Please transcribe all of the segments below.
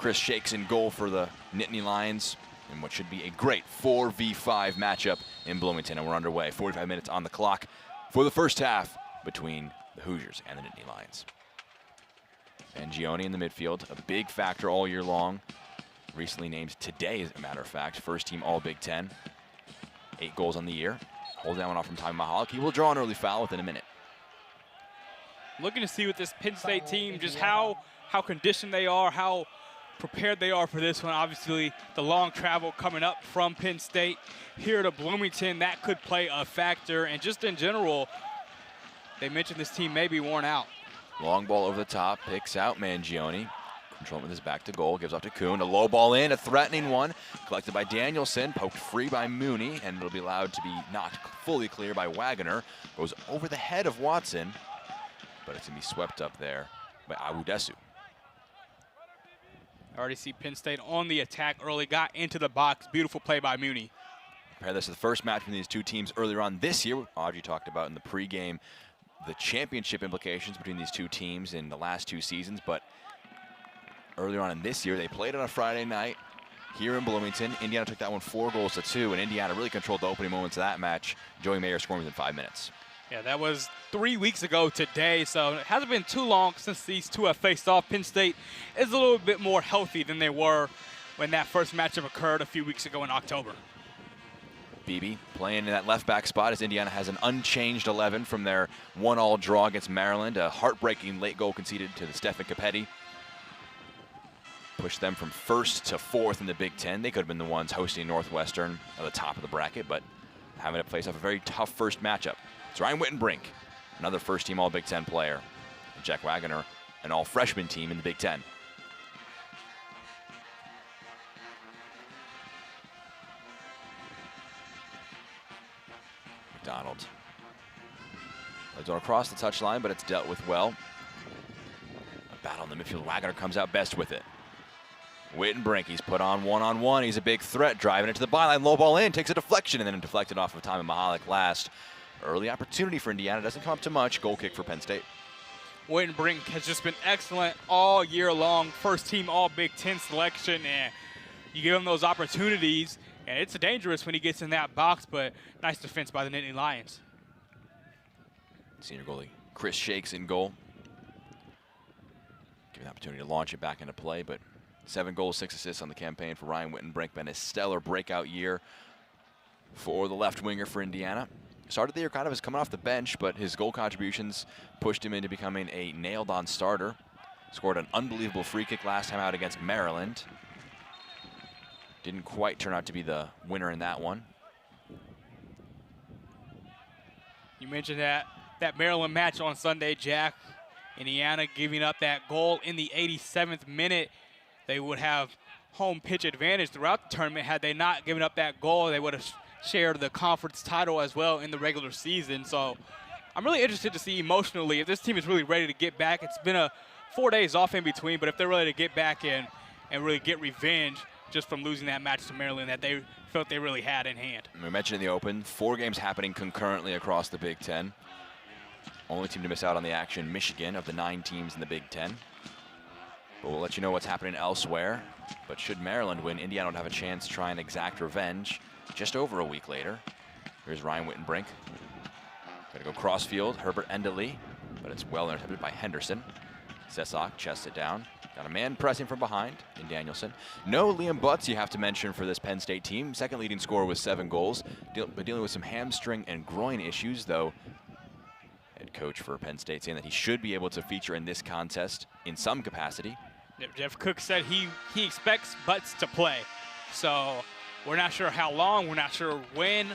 Chris Shakes in goal for the Nittany Lions in what should be a great 4v5 matchup in Bloomington, and we're underway. 45 minutes on the clock for the first half between the Hoosiers and the Nittany Lions. Gioni in the midfield, a big factor all year long. Recently named today, as a matter of fact, first team All Big Ten. 8 goals on the year. Hold that one off from Ty Mahalik. He will draw an early foul within a minute. Looking to see with this Penn State team just how conditioned they are, how prepared they are for this one. Obviously, the long travel coming up from Penn State here to Bloomington, that could play a factor. And just in general, they mentioned this team may be worn out. Long ball over the top, picks out Mangione. Controlling with his back to goal, gives off to Kuhn. A low ball in, a threatening one. Collected by Danielson, poked free by Mooney, and it'll be allowed to be not fully clear by Wagner. Goes over the head of Watson, but it's going to be swept up there by Awudesu. I already see Penn State on the attack early, got into the box. Beautiful play by Mooney. Compare this to the first match between these two teams earlier on this year. Audrey talked about in the pregame the championship implications between these two teams in the last 2 seasons, but earlier on in this year, they played on a Friday night here in Bloomington. Indiana took that one 4-2, and Indiana really controlled the opening moments of that match. Joey Mayer scoring within 5 minutes. Yeah, that was 3 weeks ago today, so it hasn't been too long since these two have faced off. Penn State is a little bit more healthy than they were when that first matchup occurred a few weeks ago in October. Beebe playing in that left back spot as Indiana has an unchanged 11 from their 1-1 draw against Maryland. A heartbreaking late goal conceded to the Stephen Capetti. Pushed them from 1st to 4th in the Big Ten. They could have been the ones hosting Northwestern at the top of the bracket, but having to face off a very tough first matchup. It's Ryan Wittenbrink, another first-team All-Big Ten player. And Jack Wagner, an all-freshman team in the Big Ten. McDonald. It's on across the touchline, but it's dealt with well. A battle in the midfield. Wagner comes out best with it. Wittenbrink, he's put on one-on-one. He's a big threat, driving into the byline, low ball in, takes a deflection, and then deflected off of Ty Mahalik last. Early opportunity for Indiana, doesn't come up to much. Goal kick for Penn State. Wittenbrink has just been excellent all year long. First team All Big Ten selection, and you give him those opportunities, and it's dangerous when he gets in that box, but nice defense by the Nittany Lions. Senior goalie Chris Shakes in goal. Given the opportunity to launch it back into play, but 7 goals, 6 assists on the campaign for Ryan Wittenbrink. Been a stellar breakout year for the left winger for Indiana. Started the year kind of as coming off the bench, but his goal contributions pushed him into becoming a nailed-on starter. Scored an unbelievable free kick last time out against Maryland. Didn't quite turn out to be the winner in that one. You mentioned that Maryland match on Sunday, Jack. Indiana giving up that goal in the 87th minute. They would have home pitch advantage throughout the tournament. Had they not given up that goal, they would have shared the conference title as well in the regular season. So I'm really interested to see emotionally if this team is really ready to get back. It's been 4 days off in between, but if they're ready to get back in and really get revenge just from losing that match to Maryland that they felt they really had in hand. We mentioned in the open, 4 games happening concurrently across the Big Ten. Only team to miss out on the action, Michigan, of the 9 teams in the Big Ten. But we'll let you know what's happening elsewhere. But should Maryland win, Indiana would have a chance to try and exact revenge just over a week later. Here's Ryan Wittenbrink. Gonna go crossfield, Herbert Endeley, but it's well intercepted by Henderson. Sesak chests it down. Got a man pressing from behind in Danielson. No Liam Butts you have to mention for this Penn State team. Second leading scorer with 7 goals. But dealing with some hamstring and groin issues, though. Head coach for Penn State saying that he should be able to feature in this contest in some capacity. Jeff Cook said he expects Butts to play. So we're not sure how long, we're not sure when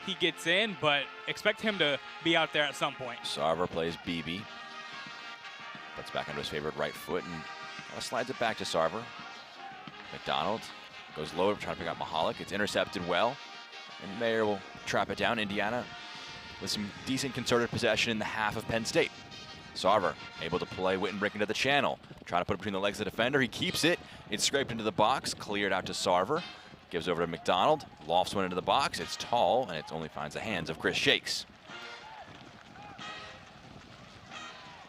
he gets in, but expect him to be out there at some point. Sarver plays Beebe. Puts back onto his favorite right foot and slides it back to Sarver. McDonald goes low, trying to pick out Mahalik. It's intercepted well, and Mayer will trap it down. Indiana with some decent concerted possession in the half of Penn State. Sarver able to play Wittenbrink into the channel. Trying to put it between the legs of the defender. He keeps it. It's scraped into the box, cleared out to Sarver. Gives over to McDonald. Lofts one into the box. It's tall, and it only finds the hands of Chris Shakes.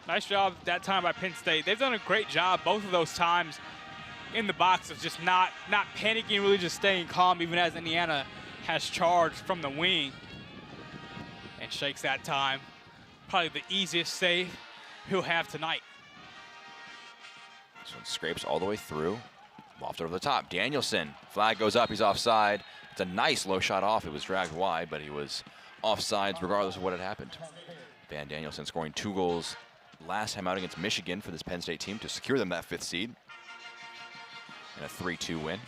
Nice job that time by Penn State. They've done a great job both of those times in the box is just not panicking, really just staying calm, even as Indiana has charged from the wing. And Shakes that time. Probably the easiest save he'll have tonight. This one scrapes all the way through. Lofted over the top. Danielson, flag goes up, he's offside. It's a nice low shot off. It was dragged wide, but he was offsides regardless of what had happened. Van Danielson scoring 2 goals last time out against Michigan for this Penn State team to secure them that 5th seed. And a 3-2 win.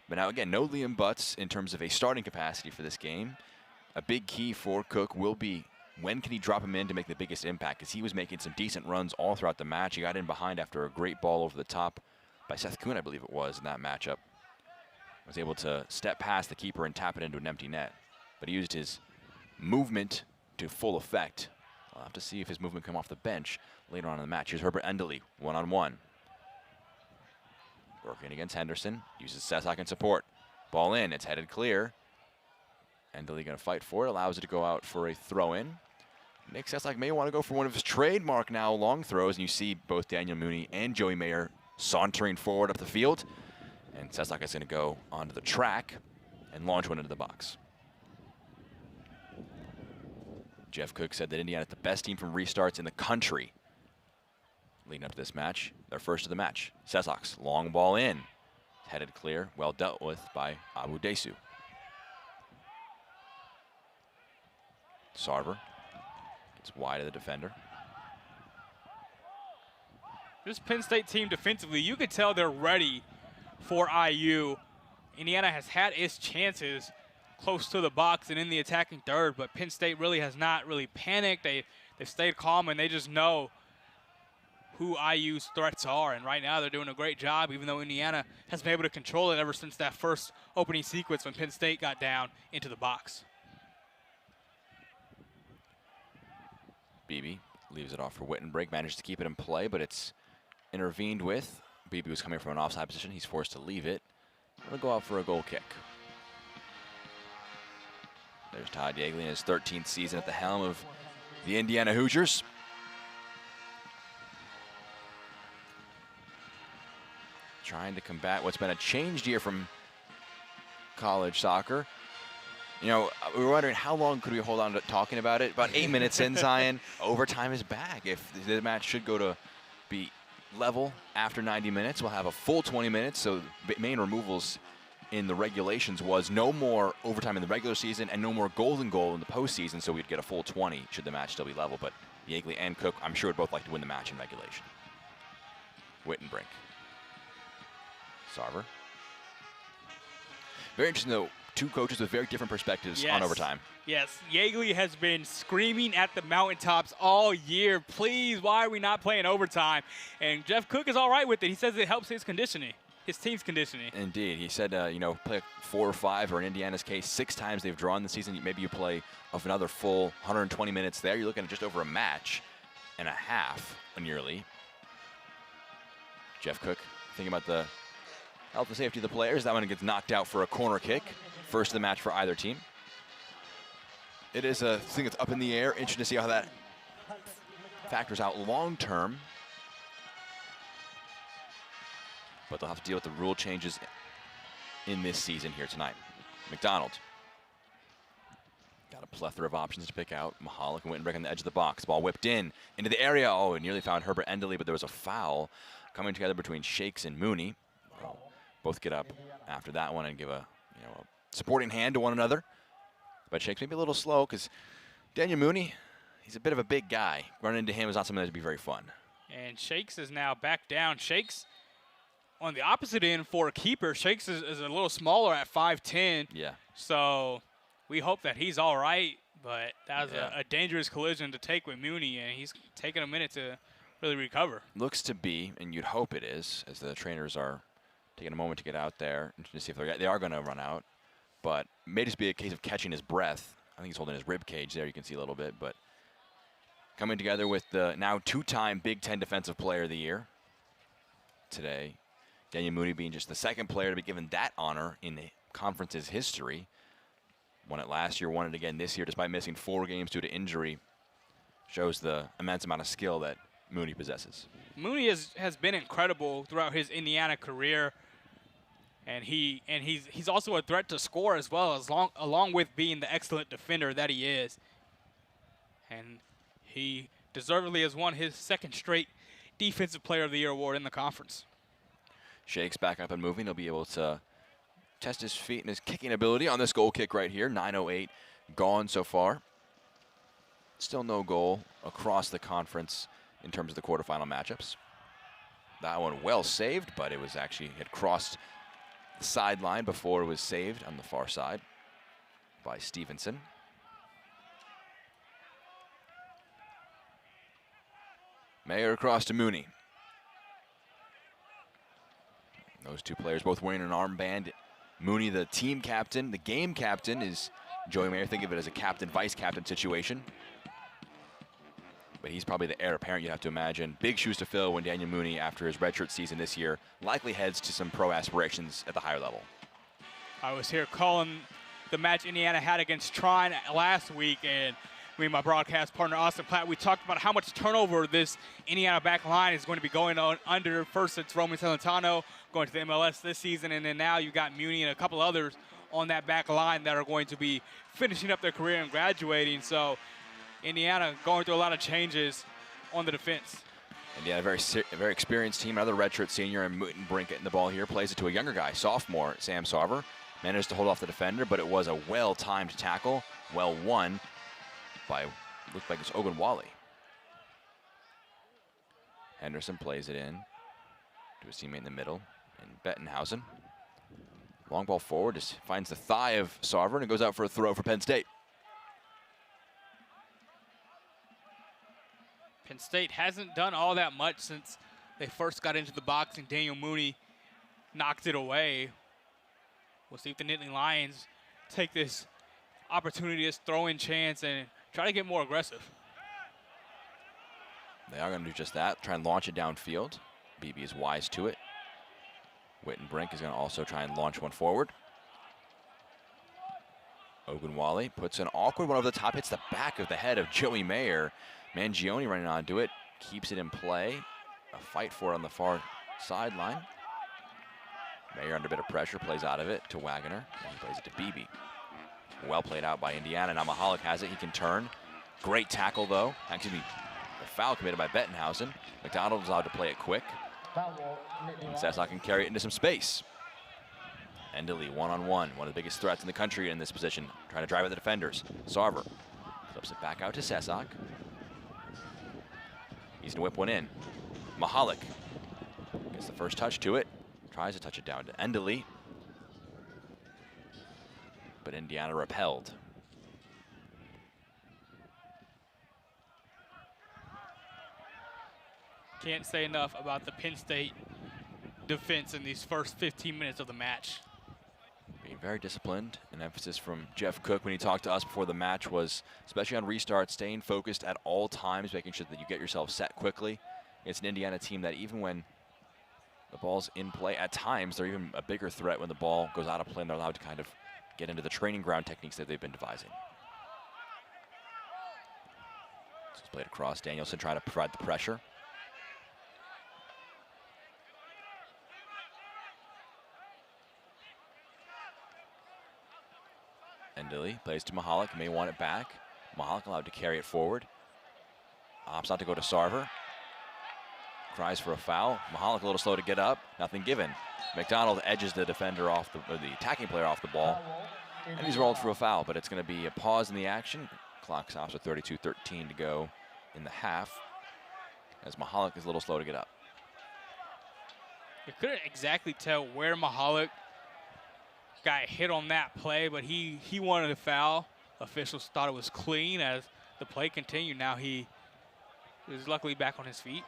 But now again, no Liam Butts in terms of a starting capacity for this game. A big key for Cook will be when can he drop him in to make the biggest impact, because he was making some decent runs all throughout the match. He got in behind after a great ball over the top by Seth Kuhn, I believe it was, in that matchup. Was able to step past the keeper and tap it into an empty net. But he used his movement to full effect. I'll have to see if his movement come off the bench later on in the match. Here's Herbert Endley, one-on-one. Working against Henderson, uses Sesak in support. Ball in, it's headed clear. Endley gonna fight for it, allows it to go out for a throw-in. Nick Sesak may want to go for one of his trademark now long throws, and you see both Daniel Mooney and Joey Mayer sauntering forward up the field. And Sesak is gonna go onto the track and launch one into the box. Jeff Cook said that Indiana is the best team from restarts in the country leading up to this match. Their first of the match. Sesak's long ball in. Headed clear, well dealt with by Abu Desu. Sarver gets wide of the defender. This Penn State team defensively, you could tell they're ready for IU. Indiana has had its chances close to the box and in the attacking third, but Penn State really has not really panicked. They've stayed calm, and they just know who IU's threats are. And right now they're doing a great job, even though Indiana has been able to control it ever since that first opening sequence when Penn State got down into the box. Beebe leaves it off for Wittenbrink, manages to keep it in play, but it's intervened with. Beebe was coming from an offside position. He's forced to leave it. Going to go out for a goal kick. There's Todd Yeagley in his 13th season at the helm of the Indiana Hoosiers. Trying to combat what's been a changed year from college soccer. You know, we were wondering how long could we hold on to talking about it. About 8 minutes in, Zion, overtime is back. If the match should go to be level after 90 minutes, we'll have a full 20 minutes. So the main removals in the regulations was no more overtime in the regular season and no more golden goal in the postseason, so we'd get a full 20 should the match still be level. But Yeagley and Cook, I'm sure, would both like to win the match in regulation. Wittenbrink. Sarver. Very interesting, though. 2 coaches with very different perspectives on overtime. Yes, Yeagley has been screaming at the mountaintops all year, please, why are we not playing overtime? And Jeff Cook is all right with it. He says it helps his conditioning, his team's conditioning. Indeed. He said, you know, play 4 or 5, or in Indiana's case, 6 times they've drawn this season. Maybe you play of another full 120 minutes there. You're looking at just over a match and a half, nearly. Jeff Cook thinking about the health and safety of the players. That one gets knocked out for a corner kick. First of the match for either team. It is a thing that's up in the air. Interesting to see how that factors out long term. But they'll have to deal with the rule changes in this season here tonight. McDonald. Got a plethora of options to pick out. Mahalik and Wittenbrink on the edge of the box. Ball whipped into the area. Oh, it nearly found Herbert Endley, but there was a foul coming together between Shakes and Mooney. Both get up after that one and give a supporting hand to one another. But Shakes may be a little slow because Daniel Mooney, he's a bit of a big guy. Running into him is not something that would be very fun. And Shakes is now back down. Shakes on the opposite end for a keeper. Shakes is a little smaller at 5'10". Yeah. So we hope that he's all right. But that was a dangerous collision to take with Mooney, and he's taking a minute to really recover. Looks to be, and you'd hope it is, as the trainers are taking a moment to get out there and to see if they are going to run out. But it may just be a case of catching his breath. I think he's holding his rib cage there. You can see a little bit. But coming together with the now 2-time Big Ten Defensive Player of the Year today. Daniel Mooney being just the second player to be given that honor in the conference's history. Won it last year, won it again this year despite missing 4 games due to injury. Shows the immense amount of skill that Mooney possesses. Mooney has been incredible throughout his Indiana career, and he's also a threat to score as well, along with being the excellent defender that he is. And he deservedly has won his second straight Defensive Player of the Year award in the conference. Shakes back up and moving. He'll be able to test his feet and his kicking ability on this goal kick right here. 9:08 gone so far. Still no goal across the conference in terms of the quarterfinal matchups. That one well saved, but it was actually had crossed the sideline before it was saved on the far side by Stevenson. Mayer across to Mooney. Those two players both wearing an armband. Mooney, the team captain, the game captain, is Joey Mayer. Think of it as a captain-vice captain situation. But he's probably the heir apparent, you'd have to imagine. Big shoes to fill when Daniel Mooney, after his redshirt season this year, likely heads to some pro aspirations at the higher level. I was here calling the match Indiana had against Trine last week, and me and my broadcast partner, Austin Platt, we talked about how much turnover this Indiana back line is going to be going on under. First, it's Roman Celentano going to the MLS this season, and then now you got Mooney and a couple others on that back line that are going to be finishing up their career and graduating. So Indiana going through a lot of changes on the defense. Indiana, a very experienced team. Another redshirt senior, and Mittenbrink getting the ball here. Plays it to a younger guy, sophomore, Sam Sarver. Managed to hold off the defender, but it was a well-timed tackle, well won by, looked like it's Ogunwale. Henderson plays it in to his teammate in the middle, and Bettenhausen. Long ball forward, just finds the thigh of Sarver, and it goes out for a throw for Penn State. Penn State hasn't done all that much since they first got into the box, and Daniel Mooney knocked it away. We'll see if the Nittany Lions take this opportunity, this throw-in chance, and try to get more aggressive. They are going to do just that, try and launch it downfield. BB is wise to it. Wittenbrink is going to also try and launch one forward. Ogunwale puts an awkward one over the top, hits the back of the head of Joey Mayer. Mangione running onto it, keeps it in play. A fight for it on the far sideline. Mayer under a bit of pressure, plays out of it to Wagoner, and he plays it to Beebe. Well played out by Indiana. Now Mahalik has it, he can turn. Great tackle though. Excuse me, a foul committed by Bettenhausen. McDonald is allowed to play it quick. And Sessock can carry it into some space. Endely one-on-one, one of the biggest threats in the country in this position, trying to drive at the defenders. Sarver flips it back out to Sessock. He's gonna whip one in. Mahalik gets the first touch to it. Tries to touch it down to Endely. But Indiana repelled. Can't say enough about the Penn State defense in these first 15 minutes of the match. Being very disciplined. An emphasis from Jeff Cook when he talked to us before the match was, especially on restart, staying focused at all times, making sure that you get yourself set quickly. It's an Indiana team that even when the ball's in play, at times they're even a bigger threat when the ball goes out of play and they're allowed to kind of get into the training ground techniques that they've been devising. So it's played across. Danielson trying to provide the pressure. Endely plays to Mahalik, may want it back. Mahalik allowed to carry it forward. Opts not to go to Sarver. Cries for a foul. Mahalik a little slow to get up. Nothing given. McDonald edges the defender off the attacking player off the ball. And he's rolled for a foul, but it's going to be a pause in the action. Clock stops with 32:13 to go in the half, as Mahalik is a little slow to get up. You couldn't exactly tell where Mahalik got hit on that play, but he wanted a foul. Officials thought it was clean as the play continued. Now he is luckily back on his feet.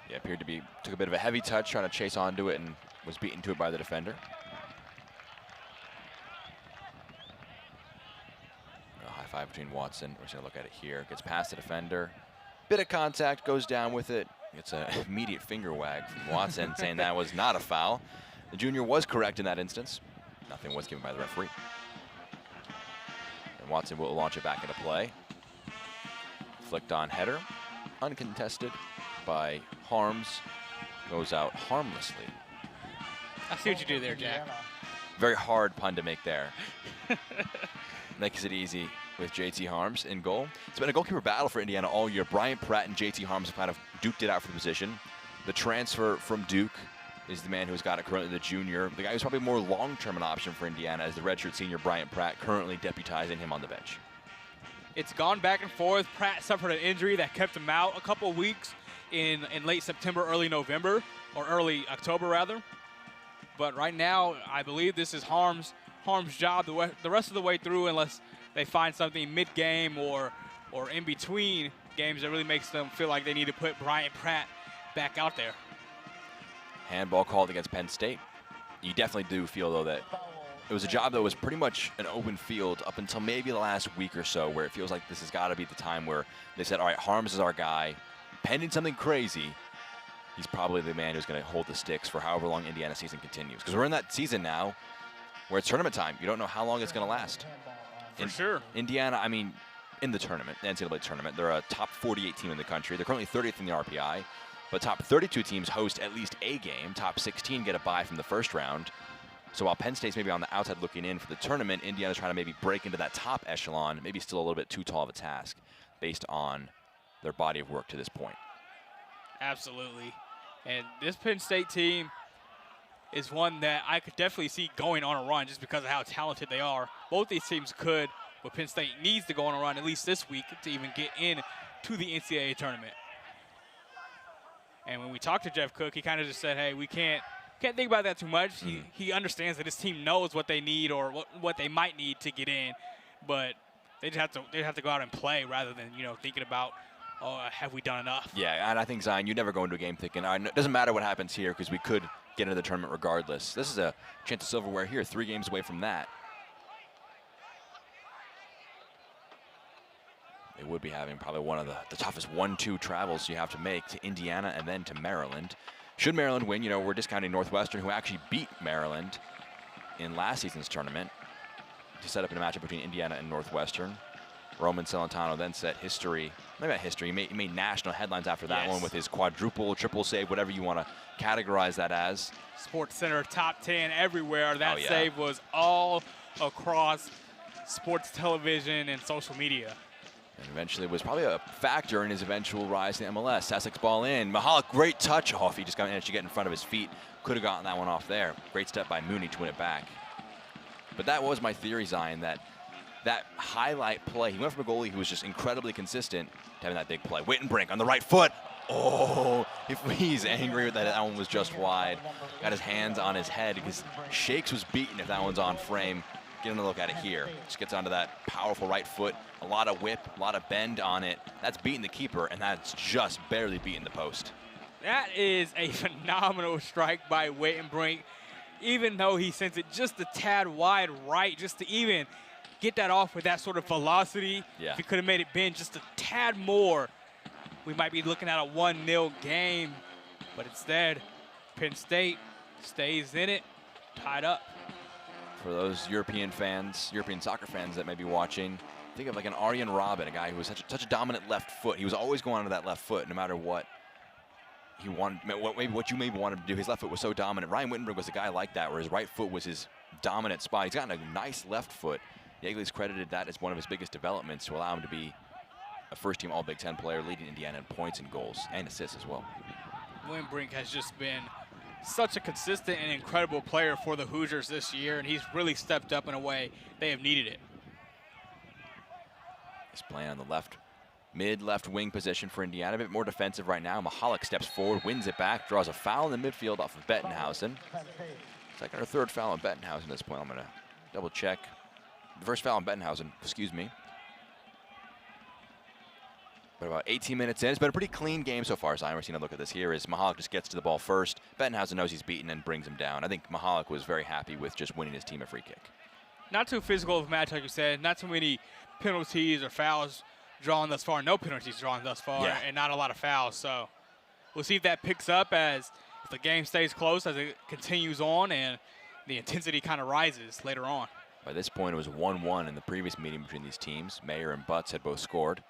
Yeah, appeared to be, took a bit of a heavy touch, trying to chase onto it, and was beaten to it by the defender. A high five between Watson. We're just gonna look at it here. Gets past the defender. Bit of contact, goes down with it. It's an immediate finger wag from Watson saying that was not a foul. The junior was correct in that instance. Nothing was given by the referee. And Watson will launch it back into play. Flicked on header, uncontested by Harms goes out harmlessly. I see what you do there, Jack. Very hard pun to make there. Makes it easy with JT Harms in goal. It's been a goalkeeper battle for Indiana all year. Bryant Pratt and JT Harms have kind of duked it out for the position. The transfer from Duke is the man who's got it currently, the junior. The guy who's probably more long-term an option for Indiana is the redshirt senior Bryant Pratt, currently deputizing him on the bench. It's gone back and forth. Pratt suffered an injury that kept him out a couple weeks in late September, early November, or early October rather. But right now, I believe this is Harms' job the rest of the way through, unless they find something mid-game or in between games that really makes them feel like they need to put Bryant Pratt back out there. Handball called against Penn State. You definitely do feel, though, that it was a job that was pretty much an open field up until maybe the last week or so, where it feels like this has got to be the time where they said, all right, Harms is our guy. Pending something crazy, he's probably the man who's going to hold the sticks for however long Indiana season continues. Because we're in that season now where it's tournament time. You don't know how long it's going to last. For sure. Indiana, I mean, in the tournament, the NCAA tournament, they're a top 48 team in the country. They're currently 30th in the RPI. But top 32 teams host at least a game. Top 16 get a bye from the first round. So while Penn State's maybe on the outside looking in for the tournament, Indiana's trying to maybe break into that top echelon, maybe still a little bit too tall of a task based on their body of work to this point. Absolutely. And this Penn State team is one that I could definitely see going on a run just because of how talented they are. Both these teams could, but Penn State needs to go on a run at least this week to even get in to the NCAA tournament. And when we talked to Jeff Cook, he kind of just said, hey, we can't think about that too much. He understands that his team knows what they need or what they might need to get in, but they have to go out and play rather than, thinking about, oh, have we done enough? Yeah, and I think, Zion, you never go into a game thinking, all right, it doesn't matter what happens here because we could get into the tournament regardless. This is a chance of silverware here, 3 games away from that. They would be having probably one of the toughest 1-2 travels you have to make to Indiana and then to Maryland. Should Maryland win, we're discounting Northwestern, who actually beat Maryland in last season's tournament to set up in a matchup between Indiana and Northwestern. Roman Celentano then set history, maybe not history, he made national headlines after that one with his quadruple, triple save, whatever you want to categorize that as. Sports Center top 10 everywhere. That save was all across sports television and social media. And eventually was probably a factor in his eventual rise to MLS. Essex ball in. Mahalik, great touch off. He just managed to get in front of his feet. Could have gotten that one off there. Great step by Mooney to win it back. But that was my theory, Zion, that highlight play, he went from a goalie who was just incredibly consistent to having that big play. Wittenbrink on the right foot. Oh, if he's angry that one was just wide. Got his hands on his head because Shakes was beaten if that one's on frame. Get a look at it here. Just gets onto that powerful right foot. A lot of whip, a lot of bend on it. That's beating the keeper, and that's just barely beating the post. That is a phenomenal strike by Wittenbrink, even though he sends it just a tad wide right, just to even get that off with that sort of velocity. Yeah. If he could have made it bend just a tad more, we might be looking at a 1-0 game. But instead, Penn State stays in it, tied up. For those European soccer fans that may be watching, think of like an Arjen Robben, a guy who was such a dominant left foot. He was always going onto that left foot, no matter what he wanted, what you maybe wanted to do. His left foot was so dominant. Ryan Wittenberg was a guy like that, where his right foot was his dominant spot. He's gotten a nice left foot. Yeagley's credited that as one of his biggest developments to allow him to be a first-team All-Big Ten player, leading Indiana in points and goals and assists as well. Wittenbrink has just been such a consistent and incredible player for the Hoosiers this year, and he's really stepped up in a way they have needed it. He's playing on the mid-left wing position for Indiana, a bit more defensive right now. Mahalik steps forward, wins it back, draws a foul in the midfield off of Bettenhausen. Second or third foul on Bettenhausen at this point. I'm going to double check. The first foul on Bettenhausen, excuse me. But about 18 minutes in, it's been a pretty clean game so far. Zion, we're seeing a look at this here. Is Mahalik just gets to the ball first. Bettenhausen knows he's beaten and brings him down. I think Mahalik was very happy with just winning his team a free kick. Not too physical of a match, like you said. Not too many penalties or fouls drawn thus far. No penalties drawn thus far, and not a lot of fouls. So we'll see if that picks up if the game stays close as it continues on and the intensity kind of rises later on. By this point, it was 1-1 in the previous meeting between these teams. Mayer and Butts had both scored.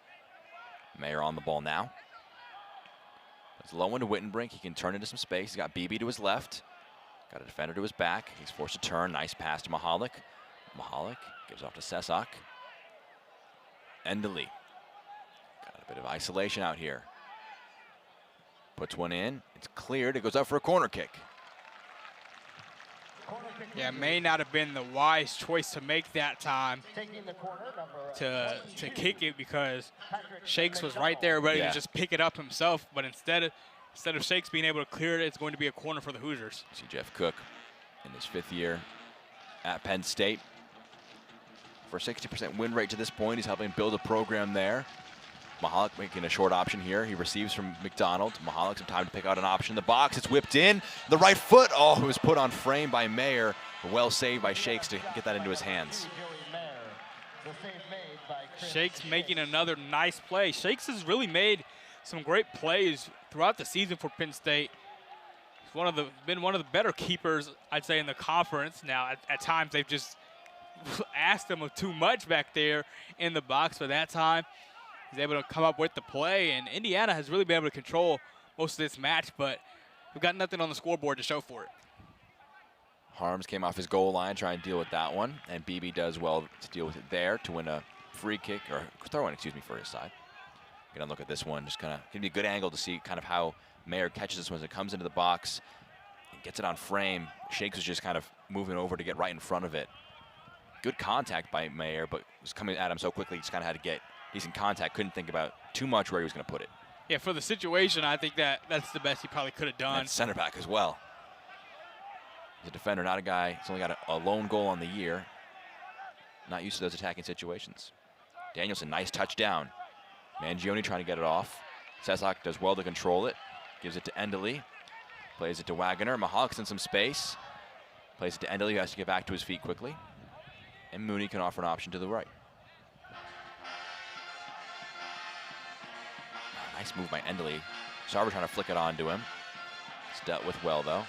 Mayer on the ball now. It's low into Wittenbrink. He can turn into some space. He's got BB to his left. Got a defender to his back. He's forced to turn. Nice pass to Mahalik. Mahalik gives off to Sesak. Endely. Got a bit of isolation out here. Puts one in. It's cleared. It goes up for a corner kick. Yeah, may not have been the wise choice to make that time to kick it, because Shakes was right there ready to just pick it up himself. But instead of Shakes being able to clear it, it's going to be a corner for the Hoosiers. See Jeff Cook in his 5th year at Penn State. For a 60% win rate to this point, he's helping build a program there. Mahalik making a short option here. He receives from McDonald. Mahalik some time to pick out an option in the box. It's whipped in. The right foot. Oh, it was put on frame by Mayer. Well saved by Shakes to get that into his hands. Shakes making another nice play. Shakes has really made some great plays throughout the season for Penn State. He's been one of the better keepers, I'd say, in the conference. Now, at times they've just asked him of too much back there in the box, but that time he's able to come up with the play, and Indiana has really been able to control most of this match, but we've got nothing on the scoreboard to show for it. Harms came off his goal line trying to deal with that one, and BB does well to deal with it there to win a free kick, or throw-in, excuse me, for his side. Gonna look at this one, just kind of give me a good angle to see kind of how Mayer catches this one as it comes into the box and gets it on frame. Shakes was just kind of moving over to get right in front of it. Good contact by Mayer, but was coming at him so quickly, he just kind of had to get decent contact. Couldn't think about too much where he was going to put it. Yeah, for the situation, I think that's the best he probably could have done. And center back as well. He's a defender, not a guy. He's only got a lone goal on the year. Not used to those attacking situations. Danielson, nice touchdown. Mangione trying to get it off. Sesak does well to control it. Gives it to Endely. Plays it to Wagoner. Mahalik's in some space. Plays it to Endely, who has to get back to his feet quickly. And Mooney can offer an option to the right. Nice move by Endely. Sarver trying to flick it onto him. It's dealt with well, though.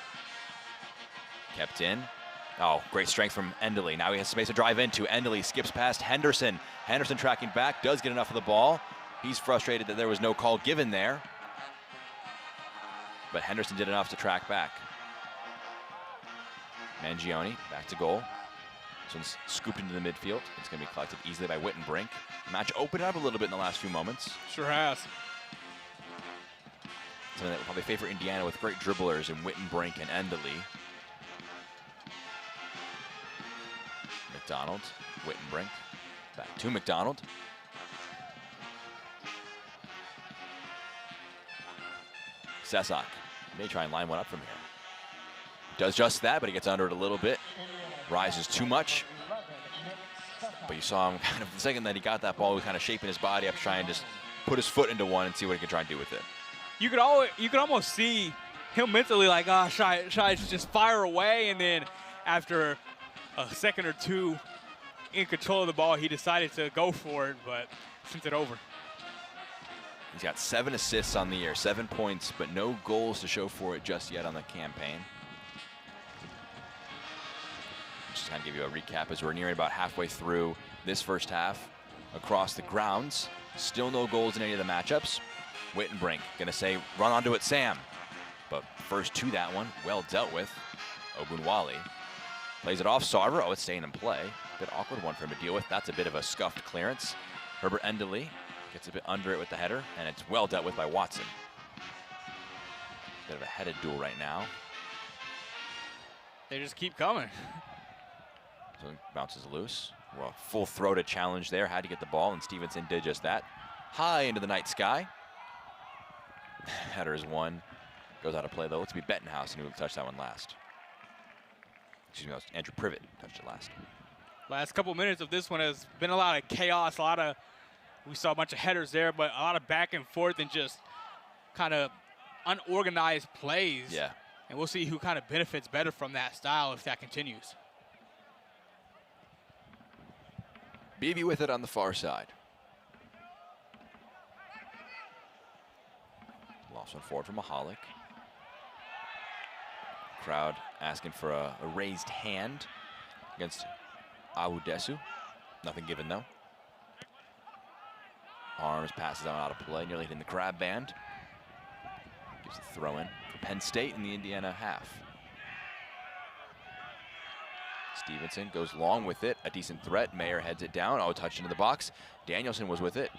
Kept in. Oh, great strength from Endely. Now he has space to drive into. Endely skips past Henderson. Henderson tracking back, does get enough of the ball. He's frustrated that there was no call given there. But Henderson did enough to track back. Mangione back to goal. This one's scooped into the midfield. It's going to be collected easily by Wittenbrink. The match opened up a little bit in the last few moments. Sure has. Something that will probably favor Indiana with great dribblers in Wittenbrink and Endely. McDonald, Wittenbrink, back to McDonald. Sesak may try and line one up from here. Does just that, but he gets under it a little bit. Rises too much. But you saw him kind of the second that he got that ball, he was kind of shaping his body up, trying to just put his foot into one and see what he could try and do with it. You could almost see him mentally like, oh, should I just fire away? And then after a second or two in control of the ball, he decided to go for it, but sent it over. He's got 7 assists on the year, 7 points, but no goals to show for it just yet on the campaign. Just kind of give you a recap as we're nearing about halfway through this first half. Across the grounds, still no goals in any of the matchups. Wittenbrink gonna say, run onto it, Sam. But first to that one, well dealt with. Ogunwale plays it off Sarver. Oh, it's staying in play. Bit awkward one for him to deal with. That's a bit of a scuffed clearance. Herbert Endely gets a bit under it with the header, and it's well dealt with by Watson. Bit of a headed duel right now. They just keep coming. So it bounces loose. Well, full-throated challenge there. Had to get the ball, and Stevenson did just that. High into the night sky. Header is one. Goes out of play, though. Let's be Bettenhouse, who touched that one last. Excuse me, that was Andrew Privet touched it last. Last couple minutes of this one has been a lot of chaos, we saw a bunch of headers there, but a lot of back and forth and just kind of unorganized plays. Yeah. And we'll see who kind of benefits better from that style if that continues. BB with it on the far side. Lost one forward from Mahalik. Crowd asking for a raised hand against Awudesu. Nothing given, though. Arms passes out of play, nearly hitting the grab band. Gives a throw in for Penn State in the Indiana half. Stevenson goes long with it, a decent threat. Mayer heads it down, oh, touched into the box. Danielson was with it.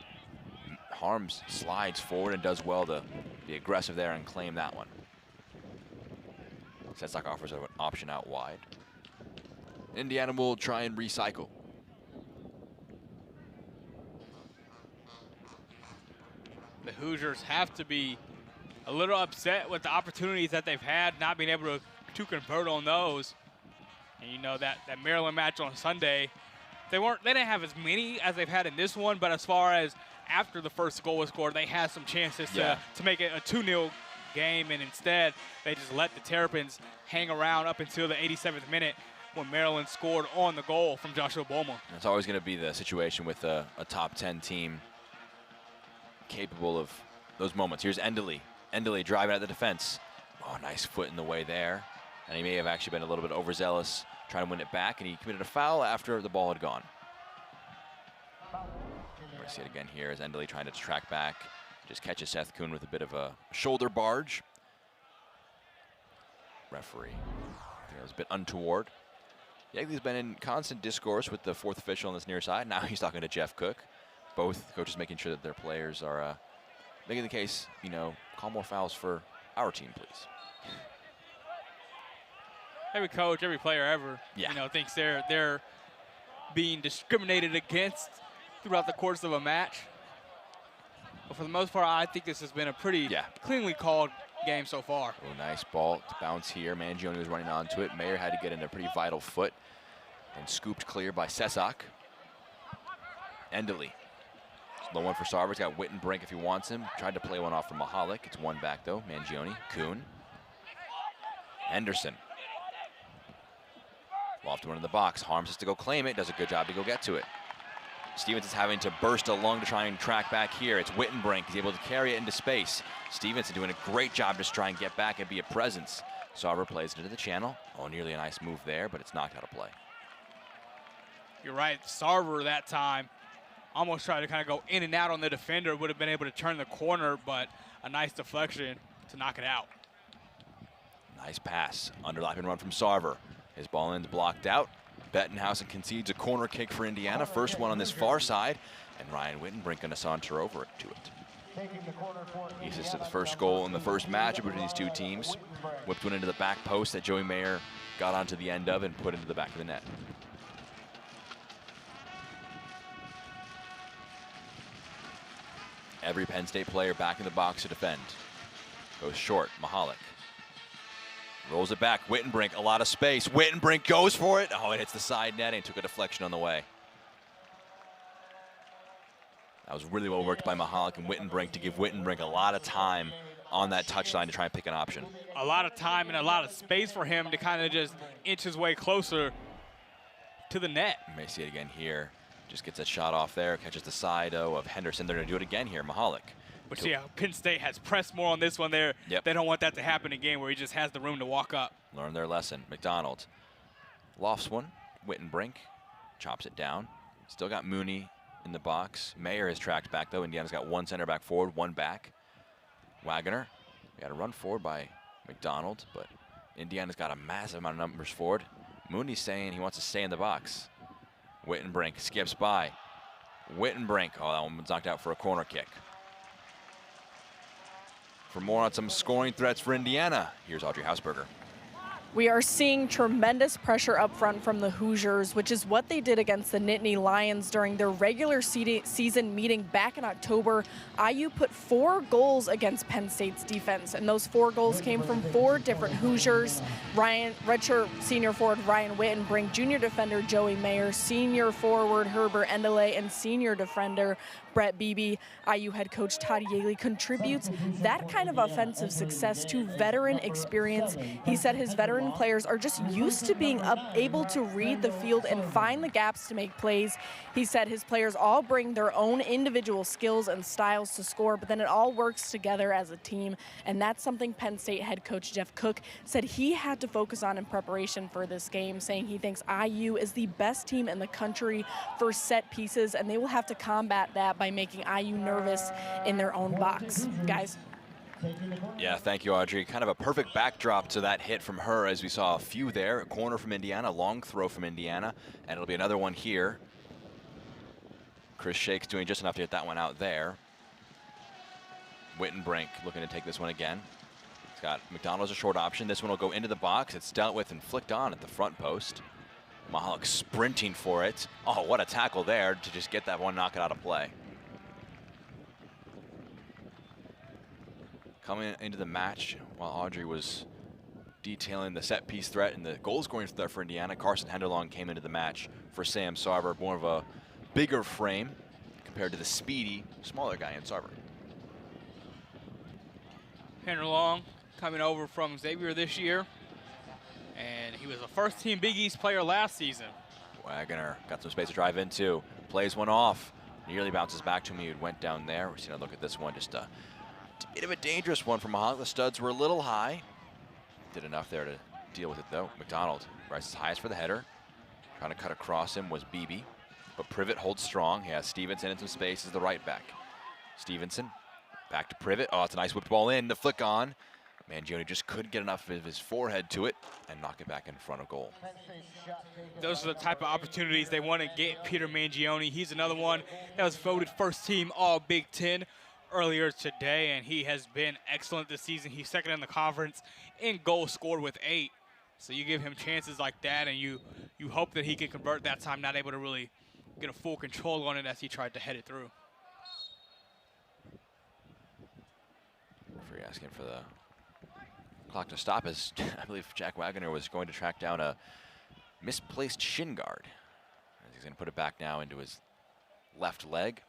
Harms slides forward and does well to be aggressive there and claim that one. Setstock offers an option out wide. Indiana will try and recycle. The Hoosiers have to be a little upset with the opportunities that they've had, not being able to convert on those. And you know that Maryland match on Sunday, they didn't have as many as they've had in this one, but as far as after the first goal was scored, they had some chances to make it a 2-0 game, and instead they just let the Terrapins hang around up until the 87th minute when Maryland scored on the goal from Joshua Bowman. It's always going to be the situation with a top 10 team capable of those moments. Here's Enderle. Enderle driving at the defense. Oh, nice foot in the way there. And he may have actually been a little bit overzealous trying to win it back, and he committed a foul after the ball had gone. We're going to see it again here as Enderle trying to track back. Just catches Seth Kuhn with a bit of a shoulder barge. Referee, I think that was a bit untoward. Yeagley's been in constant discourse with the fourth official on this near side. Now he's talking to Jeff Cook. Both coaches making sure that their players are making the case, you know, call more fouls for our team, please. Every coach, every player ever, you know, thinks they're being discriminated against throughout the course of a match. But for the most part, I think this has been a pretty cleanly called game so far. Oh, nice ball to bounce here. Mangione was running onto it. Mayer had to get in a pretty vital foot and scooped clear by Sesak. Enderle. Low one for Sarver. He's got Wittenbrink if he wants him. Tried to play one off from Mahalik. It's one back though. Mangione, Kuhn. Henderson. Lofted one in the box. Harms has to go claim it. Does a good job to go get to it. Stevenson's having to burst a lung to try and track back here. It's Wittenbrink. He's able to carry it into space. Stevenson doing a great job just trying to get back and be a presence. Sarver plays it into the channel. Oh, nearly a nice move there, but it's knocked out of play. You're right. Sarver that time almost tried to kind of go in and out on the defender. Would have been able to turn the corner, but a nice deflection to knock it out. Nice pass. Underlapping run from Sarver. His ball ends blocked out. Bettenhausen concedes a corner kick for Indiana. First one on this far side. And Ryan Wittenbrink going to saunter over to it. He assisted the first goal in the first matchup between these two teams. Whipped one into the back post that Joey Mayer got onto the end of and put into the back of the net. Every Penn State player back in the box to defend. Goes short, Mahalik. Rolls it back, Wittenbrink, a lot of space. Wittenbrink goes for it. Oh, it hits the side net and took a deflection on the way. That was really well worked by Mahalik and Wittenbrink to give Wittenbrink a lot of time on that touchline to try and pick an option. A lot of time and a lot of space for him to kind of just inch his way closer to the net. You may see it again here. Just gets a shot off there, catches the side of Henderson. They're going to do it again here, Mahalik. But see how Penn State has pressed more on this one there. Yep. They don't want that to happen again where he just has the room to walk up. Learn their lesson. McDonald lofts one. Wittenbrink chops it down. Still got Mooney in the box. Mayer has tracked back though. Indiana's got one center back forward, one back. Wagner. Got a run forward by McDonald, but Indiana's got a massive amount of numbers forward. Mooney's saying he wants to stay in the box. Wittenbrink skips by. Wittenbrink. Oh, that one was knocked out for a corner kick. For more on some scoring threats for Indiana, here's Audrey Hausberger. We are seeing tremendous pressure up front from the Hoosiers, which is what they did against the Nittany Lions during their regular season meeting back in October. IU put 4 goals against Penn State's defense, and those 4 goals came from 4 different Hoosiers. Redshirt senior forward Ryan Wittenbrink, junior defender Joey Mayer, senior forward Herbert Endeley, and senior defender Brett Beebe. IU head coach Todd Yeagley contributes that kind of offensive success to veteran experience. He said his veteran players are just used to being able to read the field and find the gaps to make plays. He said his players all bring their own individual skills and styles to score, but then it all works together as a team, and that's something Penn State head coach Jeff Cook said he had to focus on in preparation for this game, saying he thinks IU is the best team in the country for set pieces, and they will have to combat that by making IU nervous in their own box. Guys? Yeah, thank you, Audrey. Kind of a perfect backdrop to that hit from her, as we saw a few there. A corner from Indiana, long throw from Indiana, and it'll be another one here. Chris Shake's doing just enough to get that one out there. Wittenbrink looking to take this one again. He's got McDonald as a short option. This one will go into the box. It's dealt with and flicked on at the front post. Mahalik sprinting for it. Oh, what a tackle there to just get that one, knock it out of play. Coming into the match while Audrey was detailing the set piece threat and the goal scoring threat for Indiana, Carson Henderlong came into the match for Sam Sarver, more of a bigger frame compared to the speedy, smaller guy in Sarver. Henderlong coming over from Xavier this year, and he was a first-team Big East player last season. Wagner got some space to drive into, plays one off, nearly bounces back to me. It went down there. We're seeing a look at this one, just a bit of a dangerous one from Mahalik. The studs were a little high. Did enough there to deal with it, though. McDonald, Rice's highest for the header. Trying to cut across him was Beebe, but Privet holds strong. He has Stevenson in some space as the right back. Stevenson back to Privet. Oh, it's a nice whipped ball in, the flick on. Mangione just couldn't get enough of his forehead to it and knock it back in front of goal. Those are the type of opportunities they want to get Peter Mangione. He's another one that was voted first team All Big Ten earlier today, and he has been excellent this season. He's second in the conference in goals scored with 8. So you give him chances like that, and you hope that he can convert that time, not able to really get a full control on it as he tried to head it through. Referee asking for the clock to stop, as I believe Jack Wagner was going to track down a misplaced shin guard. He's going to put it back now into his left leg.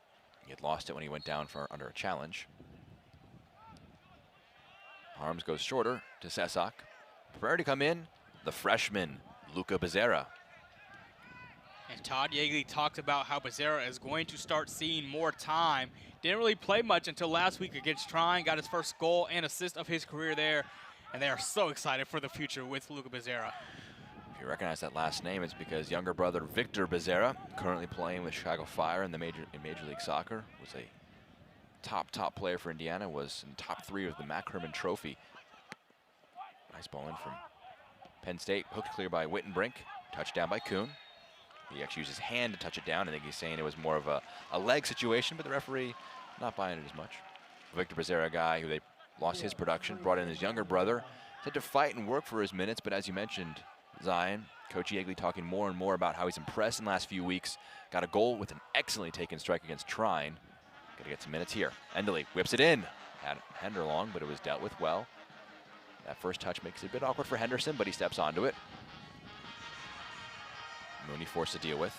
He had lost it when he went down for under a challenge. Harms goes shorter to Sesak. Prepared to come in, the freshman, Luca Becerra. And Todd Yeagley talked about how Becerra is going to start seeing more time. Didn't really play much until last week against Trine. Got his first goal and assist of his career there. And they are so excited for the future with Luca Becerra. If you recognize that last name, it's because younger brother Victor Becerra, currently playing with Chicago Fire in Major League Soccer, was a top player for Indiana, was in top 3 of the Mac Herman Trophy. Nice ball in from Penn State, hooked clear by Wittenbrink, touchdown by Kuhn. He actually used his hand to touch it down. I think he's saying it was more of a leg situation, but the referee not buying it as much. Victor Becerra, a guy who they lost his production, brought in his younger brother, had to fight and work for his minutes, but as you mentioned, Zion, Coach Yeagley talking more and more about how he's impressed in the last few weeks. Got a goal with an excellently taken strike against Trine. Got to get some minutes here. Endley whips it in. Had Henderlong, but it was dealt with well. That first touch makes it a bit awkward for Henderson, but he steps onto it. Mooney forced to deal with.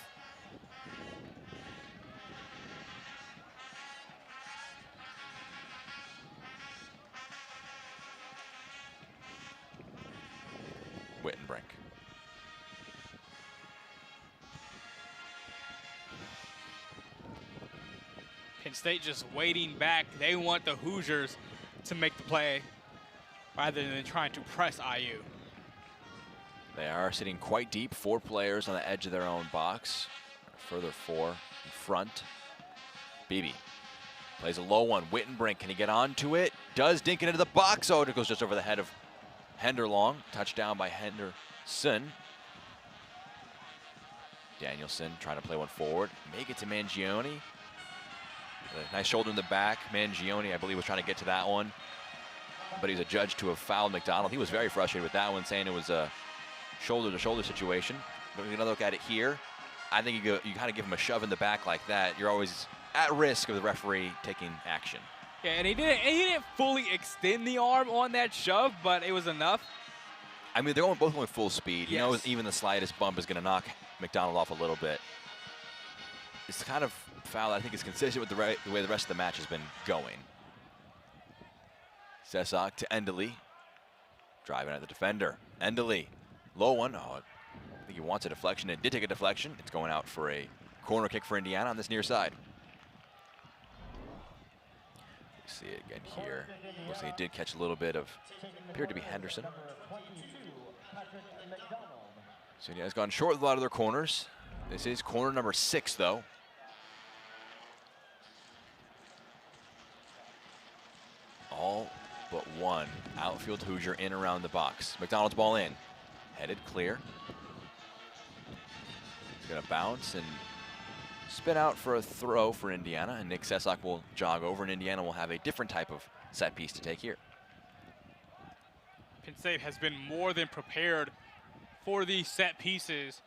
Wittenbrink. Penn State just waiting back. They want the Hoosiers to make the play rather than trying to press IU. They are sitting quite deep, 4 players on the edge of their own box. A further 4 in front. Beebe plays a low one. Wittenbrink, can he get onto it? Does, dink it into the box. Oh, it goes just over the head of Henderlong. Touchdown by Henderson. Danielson trying to play one forward. Make it to Mangione. A nice shoulder in the back. Mangione, I believe, was trying to get to that one, but he's adjudged to have fouled McDonald. He was very frustrated with that one, saying it was a shoulder-to-shoulder situation. But we're gonna look at it here. I think you kind of give him a shove in the back like that, you're always at risk of the referee taking action. Yeah, and he didn't fully extend the arm on that shove, but it was enough. I mean, they're both going full speed. Yes. You know, even the slightest bump is going to knock McDonald off a little bit. It's the kind of foul that I think is consistent with the way the rest of the match has been going. Sesak to Endley. Driving at the defender. Endley. Low one. Oh, I think he wants a deflection. It did take a deflection. It's going out for a corner kick for Indiana on this near side. We see it again here. Looks like he did catch a little bit of, appeared to be Henderson. So Indiana's gone short with a lot of their corners. This is corner number 6, though. All but one. Outfield Hoosier in around the box. McDonald's ball in. Headed clear. He's going to bounce and spin out for a throw for Indiana, and Nick Sesak will jog over, and Indiana will have a different type of set piece to take here. Penn State has been more than prepared for these set pieces,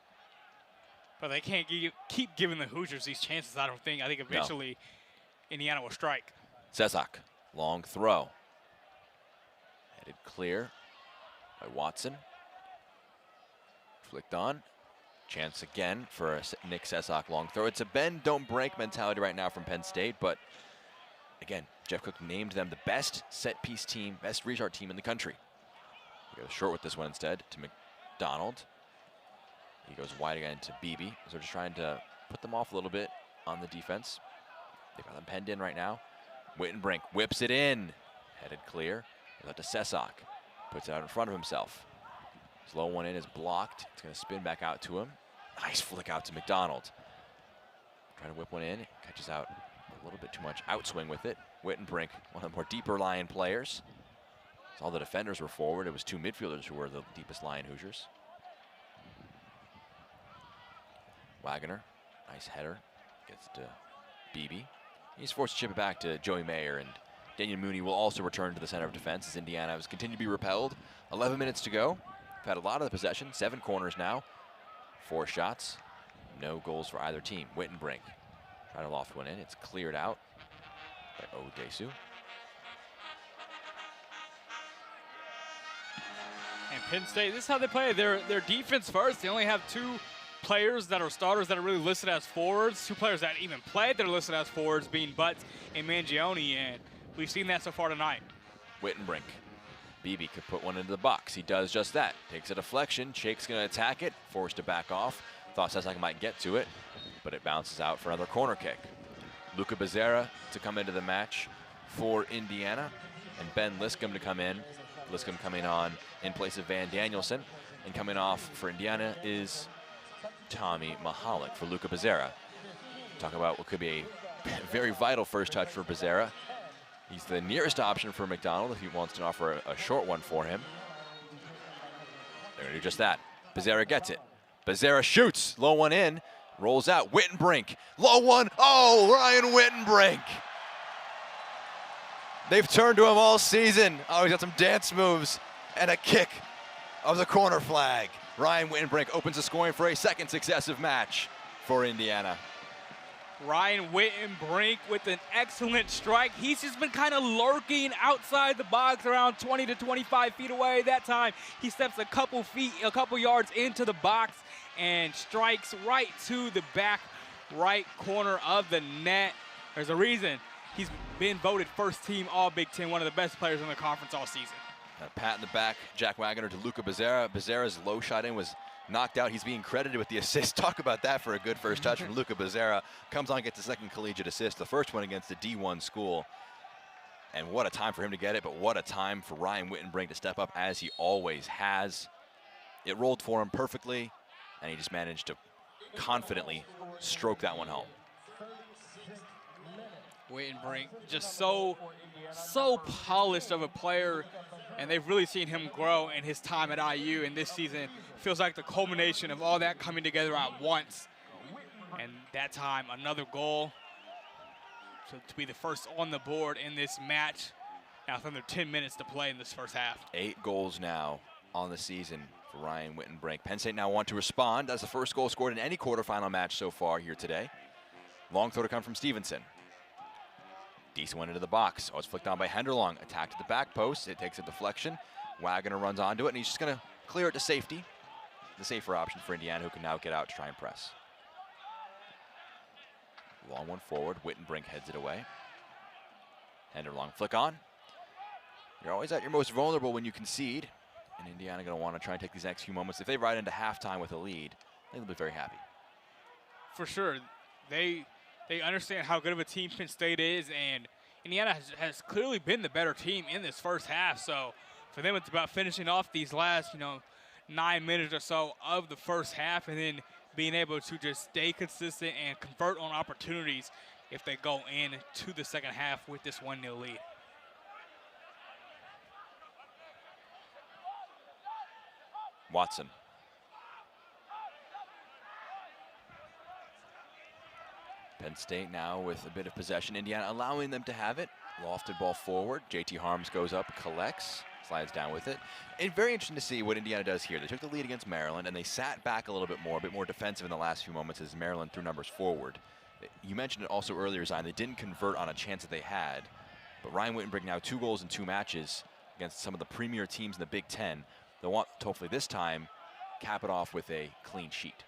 but they can't keep giving the Hoosiers these chances, I don't think. I think eventually Indiana will strike. Sesak, long throw. Headed clear by Watson. Flicked on. Chance again for a Nick Sesak long throw. It's a bend, don't break mentality right now from Penn State, but again, Jeff Cook named them the best set piece team, best restart team in the country. He goes short with this one instead to McDonald. He goes wide again to Beebe. So they're just trying to put them off a little bit on the defense. They've got them penned in right now. Wittenbrink whips it in. Headed clear. Out to Sesak. Puts it out in front of himself. His low one in is blocked. It's going to spin back out to him. Nice flick out to McDonald. Trying to whip one in. Catches out a little bit too much outswing with it. Wittenbrink, one of the more deeper Lion players. All the defenders were forward. It was two midfielders who were the deepest Lion Hoosiers. Wagner, nice header. Gets to Beebe. He's forced to chip it back to Joey Mayer, and Daniel Mooney will also return to the center of defense as Indiana has continued to be repelled. 11 minutes to go. We've had a lot of the possession, 7 corners now, 4 shots, no goals for either team. Wittenbrink trying to loft one in. It's cleared out by Odesu. And Penn State, this is how they play. Their defense first. They only have 2 players that are starters that are really listed as forwards. 2 players that even played that are listed as forwards, being Butts and Mangione, and we've seen that so far tonight. Wittenbrink. Beebe could put one into the box. He does just that. Takes a deflection. Shake's going to attack it. Forced to back off. Thought Sesak might get to it, but it bounces out for another corner kick. Luca Becerra to come into the match for Indiana, and Ben Liscombe to come in. Liscombe coming on in place of Van Danielson, and coming off for Indiana is Tommy Mahalik for Luca Becerra. Talk about what could be a very vital first touch for Becerra. He's the nearest option for McDonald if he wants to offer a short one for him. They're going to do just that. Becerra gets it. Becerra shoots. Low one in. Rolls out. Wittenbrink. Low one. Oh, Ryan Wittenbrink. They've turned to him all season. Oh, he's got some dance moves and a kick of the corner flag. Ryan Wittenbrink opens the scoring for a second successive match for Indiana. Ryan Wittenbrink with an excellent strike. He's just been kind of lurking outside the box around 20 to 25 feet away. That time he steps a couple yards into the box and strikes right to the back right corner of the net. There's a reason he's been voted first team All Big Ten, one of the best players in the conference all season. A pat in the back, Jack Wagner to Luca Becerra. Becerra's low shot in was knocked out. He's being credited with the assist. Talk about that for a good first touch from Luca Becerra. Comes on, gets the second collegiate assist, the first one against the D1 school. And what a time for him to get it, but what a time for Ryan Wittenbrink to step up as he always has. It rolled for him perfectly, and he just managed to confidently stroke that one home. Wittenbrink, just so polished of a player, and they've really seen him grow in his time at IU, and this season feels like the culmination of all that coming together at once. And that time, another goal. So to be the first on the board in this match, now with under 10 minutes to play in this first half. 8 goals now on the season for Ryan Wittenbrink. Penn State now want to respond. That's the first goal scored in any quarterfinal match so far here today. Long throw to come from Stevenson. Decent one into the box. Oh, it's flicked on by Henderlong. Attack to the back post. It takes a deflection. Wagner runs onto it, and he's just going to clear it to safety. The safer option for Indiana, who can now get out to try and press. Long one forward. Wittenbrink heads it away. Henderlong flick on. You're always at your most vulnerable when you concede. And Indiana going to want to try and take these next few moments. If they ride into halftime with a lead, they'll be very happy. For sure. They understand how good of a team Penn State is, and Indiana has clearly been the better team in this first half. So for them, it's about finishing off these last, 9 minutes or so of the first half, and then being able to just stay consistent and convert on opportunities if they go in to the second half with this 1-0 lead. Watson. Penn State now with a bit of possession. Indiana allowing them to have it. Lofted ball forward. JT Harms goes up, collects, slides down with it. And very interesting to see what Indiana does here. They took the lead against Maryland, and they sat back a bit more defensive in the last few moments as Maryland threw numbers forward. You mentioned it also earlier, Zion. They didn't convert on a chance that they had. But Ryan Wittenbrink now 2 goals in 2 matches against some of the premier teams in the Big Ten. They'll want to hopefully this time cap it off with a clean sheet.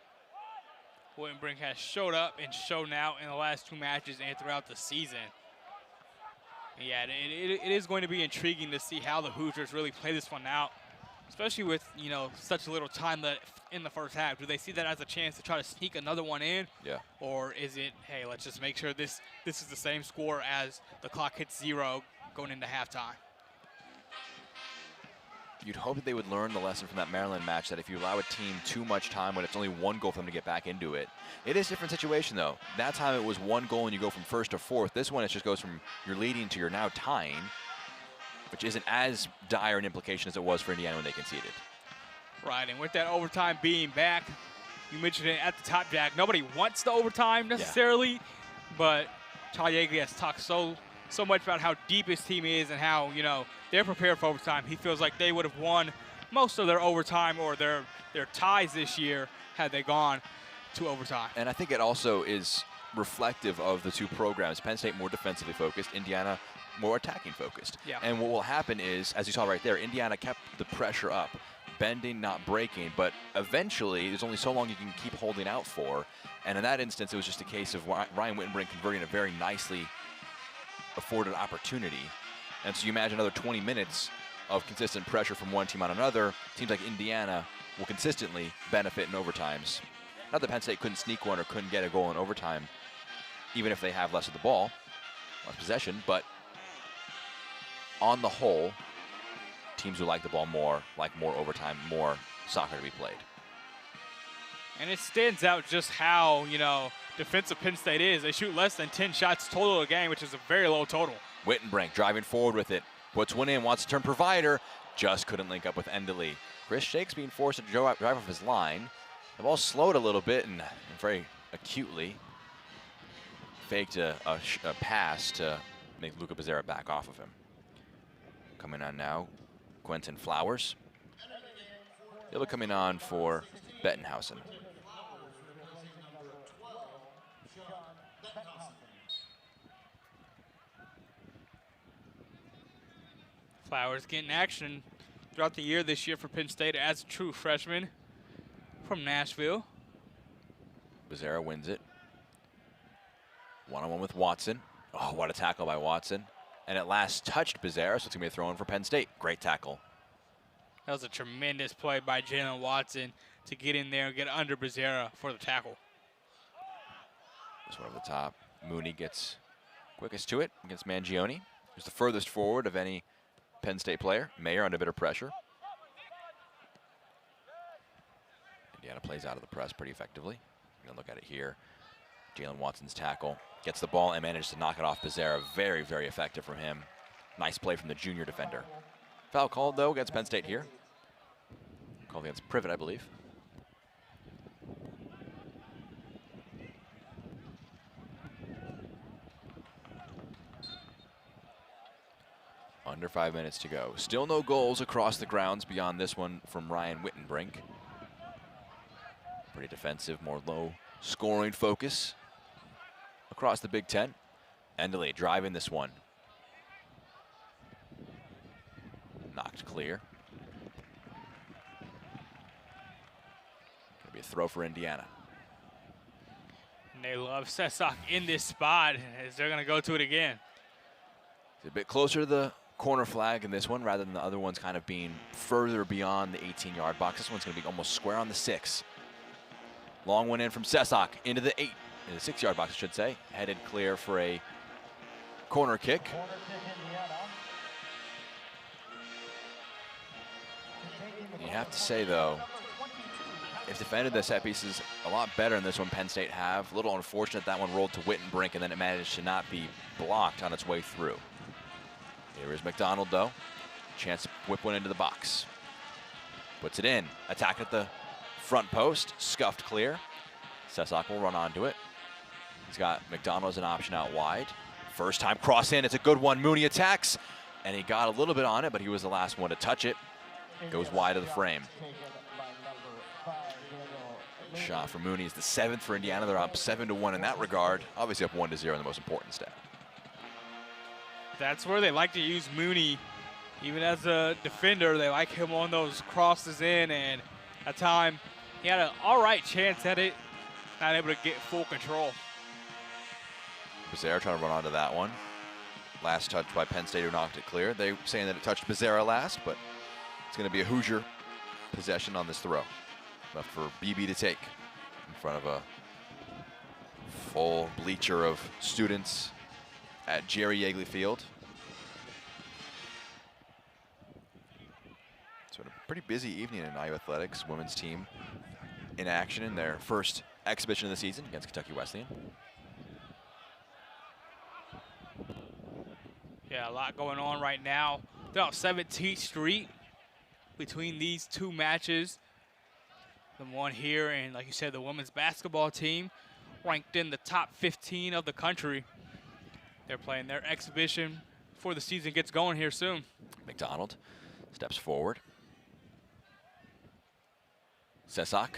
Wittenbrink has showed up and shown out in the last 2 matches and throughout the season. Yeah, it is going to be intriguing to see how the Hoosiers really play this one out, especially with, you know, such a little time left in the first half. Do they see that as a chance to try to sneak another one in? Yeah. Or is it, hey, let's just make sure this is the same score as the clock hits 0 going into halftime? You'd hope that they would learn the lesson from that Maryland match, that if you allow a team too much time when it's only 1 goal for them to get back into it. It is a different situation, though. That time it was 1 goal and you go from first to fourth. This one, it just goes from you're leading to you're now tying, which isn't as dire an implication as it was for Indiana when they conceded. Right, and with that overtime being back, you mentioned it at the top, Jack. Nobody wants the overtime necessarily, but Todd Yeagley has talked so much about how deep his team is and how, you know, they're prepared for overtime. He feels like they would have won most of their overtime or their ties this year had they gone to overtime. And I think it also is reflective of the 2 programs. Penn State more defensively focused, Indiana more attacking focused. Yeah. And what will happen is, as you saw right there, Indiana kept the pressure up, bending, not breaking, but eventually there's only so long you can keep holding out for. And in that instance, it was just a case of Ryan Wittenbrink converting a very nicely afforded opportunity. And so you imagine another 20 minutes of consistent pressure from one team on another. Teams like Indiana will consistently benefit in overtimes. Not that Penn State couldn't sneak one or couldn't get a goal in overtime, even if they have less of the ball, less possession, but on the whole, teams who like the ball more, like more overtime, more soccer to be played. And it stands out just how, you know, defensive Penn State is. They shoot less than 10 shots total a game, which is a very low total. Wittenbrink driving forward with it, puts one in, wants to turn provider, just couldn't link up with Endely. Chris Shakes being forced to drive off his line. The ball slowed a little bit and very acutely faked a pass to make Luca Becerra back off of him. Coming on now, Quentin Flowers. He'll be coming on for Bettenhausen. Flowers getting action throughout the year this year for Penn State as a true freshman from Nashville. Becerra wins it. One-on-one with Watson. Oh, what a tackle by Watson. And at last touched Becerra, so it's going to be a throw-in for Penn State. Great tackle. That was a tremendous play by Jalen Watson to get in there and get under Becerra for the tackle. This one over the top. Mooney gets quickest to it against Mangione, who's the furthest forward of any Penn State player. Mayer under a bit of pressure. Indiana plays out of the press pretty effectively. You're going to look at it here. Jalen Watson's tackle. Gets the ball and manages to knock it off Becerra. Very, very effective from him. Nice play from the junior defender. Foul called, though, against Penn State here. Called against Privet, I believe. Under 5 minutes to go. Still no goals across the grounds beyond this one from Ryan Wittenbrink. Pretty defensive, more low scoring focus across the Big Ten. Endely driving this one. Knocked clear. Gonna be a throw for Indiana. And they love Sesak in this spot as they're going to go to it again. It's a bit closer to the corner flag in this one rather than the other ones kind of being further beyond the 18-yard box. This one's going to be almost square on the 6. Long one in from Sesak into the 6-yard box, I should say. Headed clear for a corner kick. You have to say, though, if defended the set pieces a lot better in this one, Penn State have. A little unfortunate that one rolled to Wittenbrink and then it managed to not be blocked on its way through. Here is McDonald, though. Chance to whip one into the box. Puts it in. Attack at the front post. Scuffed clear. Sesak will run onto it. He's got McDonald as an option out wide. First time cross in. It's a good one. Mooney attacks. And he got a little bit on it, but he was the last one to touch it. Goes wide of the frame. Shot for Mooney is the 7th for Indiana. They're up 7-1 in that regard. Obviously up 1-0 in the most important stat. That's where they like to use Mooney. Even as a defender, they like him on those crosses in, and at time he had an all right chance at it, not able to get full control. Becerra trying to run onto that one. Last touch by Penn State, who knocked it clear. They saying that it touched Becerra last, but it's going to be a Hoosier possession on this throw. Left for BB to take in front of a full bleacher of students at Jerry Yeagley Field. Sort of pretty busy evening in IU Athletics. Women's team in action in their first exhibition of the season against Kentucky Wesleyan. Yeah, a lot going on right now. Throughout 17th Street between these two matches. The one here, and like you said, the women's basketball team ranked in the top 15 of the country. They're playing their exhibition before the season gets going here soon. McDonald steps forward. Sesak.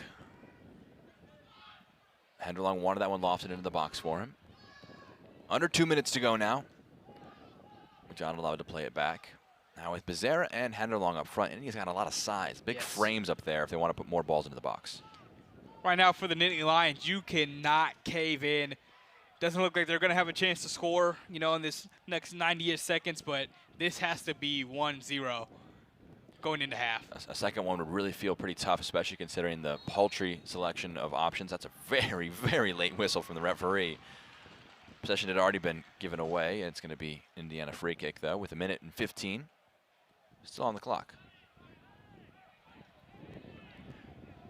Henderlong wanted that one lofted into the box for him. Under 2 minutes to go now. McDonald allowed to play it back. Now with Becerra and Henderlong up front, and he's got a lot of size. Big frames up there if they want to put more balls into the box. Right now for the Nittany Lions, you cannot cave in. Doesn't look like they're going to have a chance to score, you know, in this next 90-ish seconds, but this has to be 1-0 going into half. A second one would really feel pretty tough, especially considering the paltry selection of options. That's a very, very late whistle from the referee. Possession had already been given away, and it's going to be Indiana free kick, though, with 1:15. Still on the clock.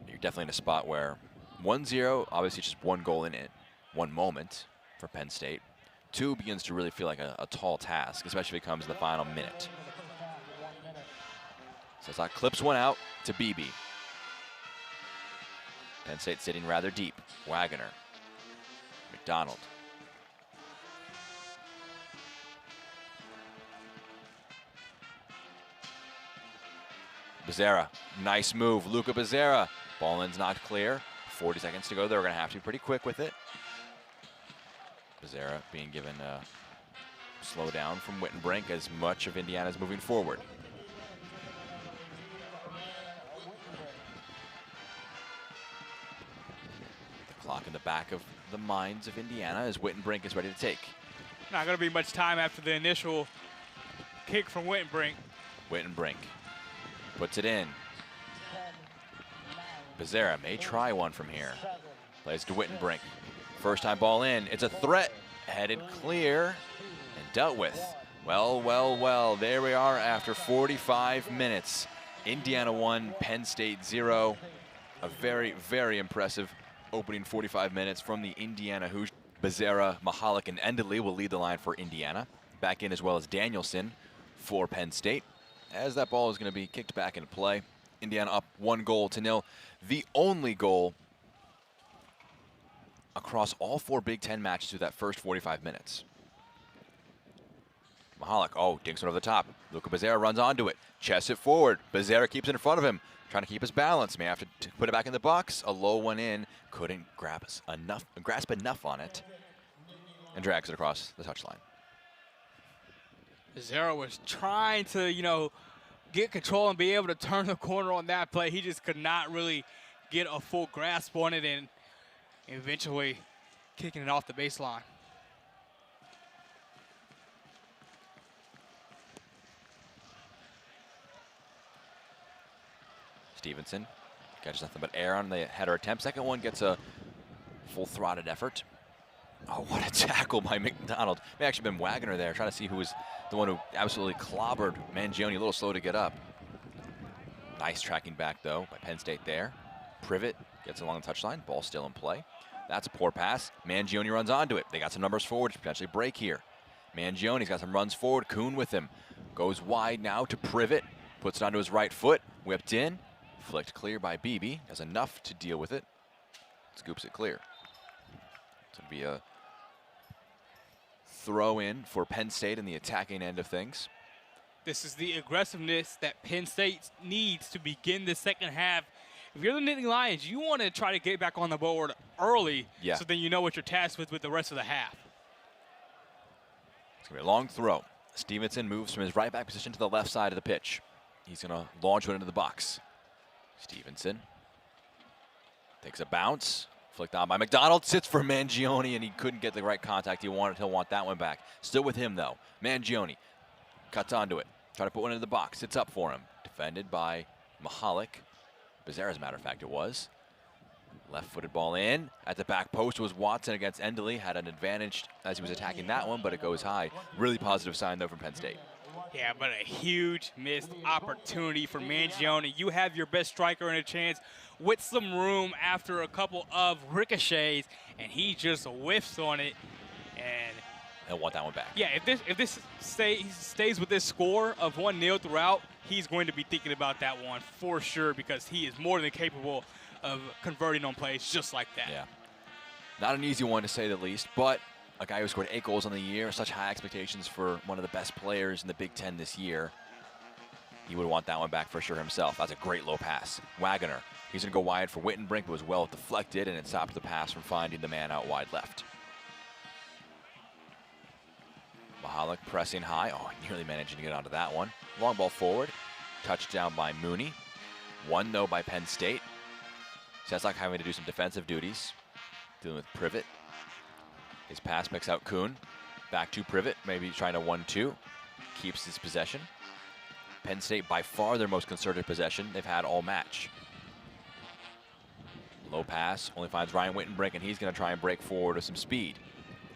You're definitely in a spot where 1-0, obviously just one goal in it, one moment for Penn State. 2 begins to really feel like a tall task, especially if it comes in the final minute. So Sesak clips one out to BB. Penn State sitting rather deep. Wagner. McDonald. Becerra, nice move. Luca Becerra. Ball in's not clear. 40 seconds to go. They're going to have to be pretty quick with it. Becerra being given a slow down from Wittenbrink as much of Indiana is moving forward. The clock in the back of the minds of Indiana as Wittenbrink is ready to take. Not going to be much time after the initial kick from Wittenbrink. Wittenbrink puts it in. Becerra may try one from here. Plays to Wittenbrink. First time ball in. It's a threat. Headed clear and dealt with. Well, well, well. There we are after 45 minutes. Indiana 1, Penn State 0. A very, very impressive opening 45 minutes from the Indiana Hoosiers. Becerra, Mahalik, and Endley will lead the line for Indiana. Back in as well as Danielson for Penn State. As that ball is going to be kicked back into play. Indiana up 1-0. The only goal across all 4 Big Ten matches through that first 45 minutes. Mahalik, dinks one over the top. Luca Becerra runs onto it, chests it forward. Becerra keeps it in front of him, trying to keep his balance. May have to put it back in the box. A low one in, couldn't grasp enough on it, and drags it across the touchline. Becerra was trying to, get control and be able to turn the corner on that play. He just could not really get a full grasp on it, and eventually kicking it off the baseline. Stevenson catches nothing but air on the header attempt. Second one gets a full-throated effort. Oh, what a tackle by McDonald. May have actually been Wagner there, trying to see who was the one who absolutely clobbered Mangione. A little slow to get up. Nice tracking back, though, by Penn State there. Privet gets along the touchline. Ball still in play. That's a poor pass. Mangione runs onto it. They got some numbers forward to potentially break here. Mangione's got some runs forward. Kuhn with him. Goes wide now to Privet. Puts it onto his right foot. Whipped in. Flicked clear by Beebe. Has enough to deal with it. Scoops it clear. It's going to be a throw in for Penn State in the attacking end of things. This is the aggressiveness that Penn State needs to begin the second half. If you're the Nittany Lions, you want to try to get back on the board early, so then you know what you're tasked with the rest of the half. It's going to be a long throw. Stevenson moves from his right back position to the left side of the pitch. He's going to launch one into the box. Stevenson takes a bounce. Flicked on by McDonald. Sits for Mangione, and he couldn't get the right contact he wanted. He'll want that one back. Still with him, though. Mangione cuts onto it. Try to put one into the box. Sits up for him. Defended by Mahalik. Becerra, as a matter of fact, it was. Left-footed ball in. At the back post was Watson against Endley. Had an advantage as he was attacking that one, but it goes high. Really positive sign, though, from Penn State. Yeah, but a huge missed opportunity for Mangione. You have your best striker in a chance with some room after a couple of ricochets, and he just whiffs on it. And he'll want that one back. Yeah, if this stays with this score of 1-0 throughout, he's going to be thinking about that one for sure, because he is more than capable of converting on plays just like that. Yeah. Not an easy one, to say the least, but a guy who scored 8 goals on the year, such high expectations for one of the best players in the Big Ten this year. He would want that one back for sure himself. That's a great low pass. Wagner, he's going to go wide for Wittenbrink, but was well deflected, and it stopped the pass from finding the man out wide left. Mahalik pressing high. Oh, nearly managing to get onto that one. Long ball forward. Touchdown by Mooney. 1, though, by Penn State. Seslak having to do some defensive duties. Dealing with Privet. His pass picks out Kuhn. Back to Privet. Maybe trying to 1-2. Keeps his possession. Penn State by far their most concerted possession they've had all match. Low pass. Only finds Ryan Wittenbrink, and he's going to try and break forward with some speed.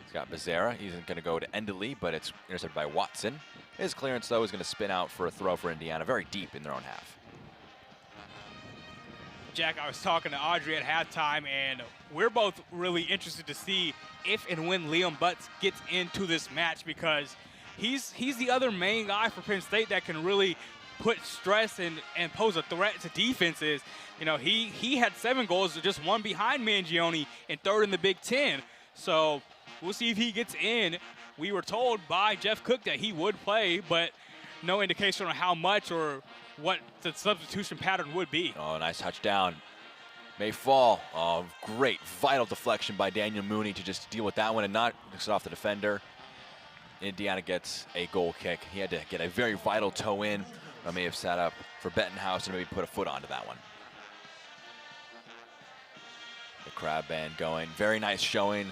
He's got Becerra. He's going to go to Endley, but it's intercepted by Watson. His clearance, though, is going to spin out for a throw for Indiana, very deep in their own half. Jack, I was talking to Audrey at halftime, and we're both really interested to see if and when Liam Butts gets into this match, because he's the other main guy for Penn State that can really put stress and pose a threat to defenses. You know, he had 7 goals, just one behind Mangione, and 3rd in the Big Ten. So we'll see if he gets in. We were told by Jeff Cook that he would play, but no indication on how much or what the substitution pattern would be. Oh, nice touchdown. May fall. Oh, great vital deflection by Daniel Mooney to just deal with that one and not mix it off the defender. Indiana gets a goal kick. He had to get a very vital toe in. I may have sat up for Bettenhouse and maybe put a foot onto that one. The crab band going. Very nice showing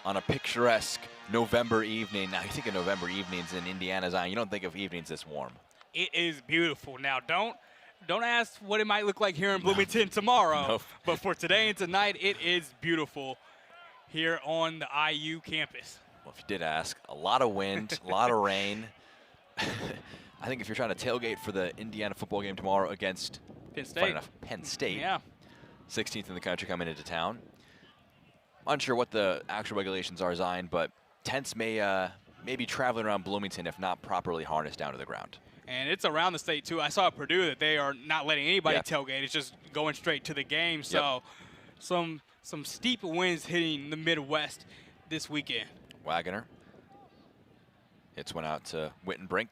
on a picturesque November evening. Now, you think of November evenings in Indiana, Zion. You don't think of evenings this warm. It is beautiful. Now, don't ask what it might look like here in Bloomington tomorrow. Nope. But for today and tonight, it is beautiful here on the IU campus. Well, if you did ask, a lot of wind, a lot of rain. I think if you're trying to tailgate for the Indiana football game tomorrow against Penn State, Penn State, yeah, 16th in the country coming into town. Unsure what the actual regulations are, Zion, but tents may be traveling around Bloomington if not properly harnessed down to the ground. And it's around the state, too. I saw at Purdue that they are not letting anybody tailgate. It's just going straight to the game. So some steep winds hitting the Midwest this weekend. Wagner hits one out to Wittenbrink.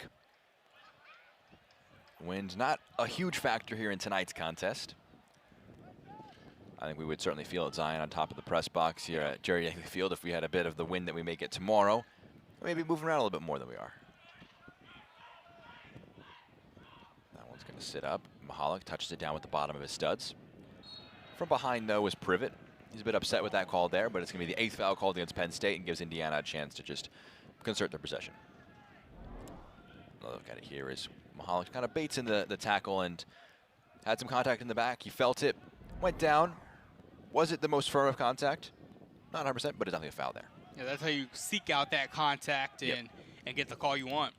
Wind not a huge factor here in tonight's contest. I think we would certainly feel it, Zion, on top of the press box here at Jerry Yankee Field if we had a bit of the wind that we may get tomorrow. Maybe moving around a little bit more than we are. That one's going to sit up. Mahalik touches it down with the bottom of his studs. From behind, though, is Privet. He's a bit upset with that call there, but it's going to be the 8th foul called against Penn State and gives Indiana a chance to just concert their possession. Another look at it here is Mahalik kind of baits in the tackle and had some contact in the back. He felt it, went down. Was it the most firm of contact? Not 100%, but it's definitely a foul there. Yeah, that's how you seek out that contact and get the call you want.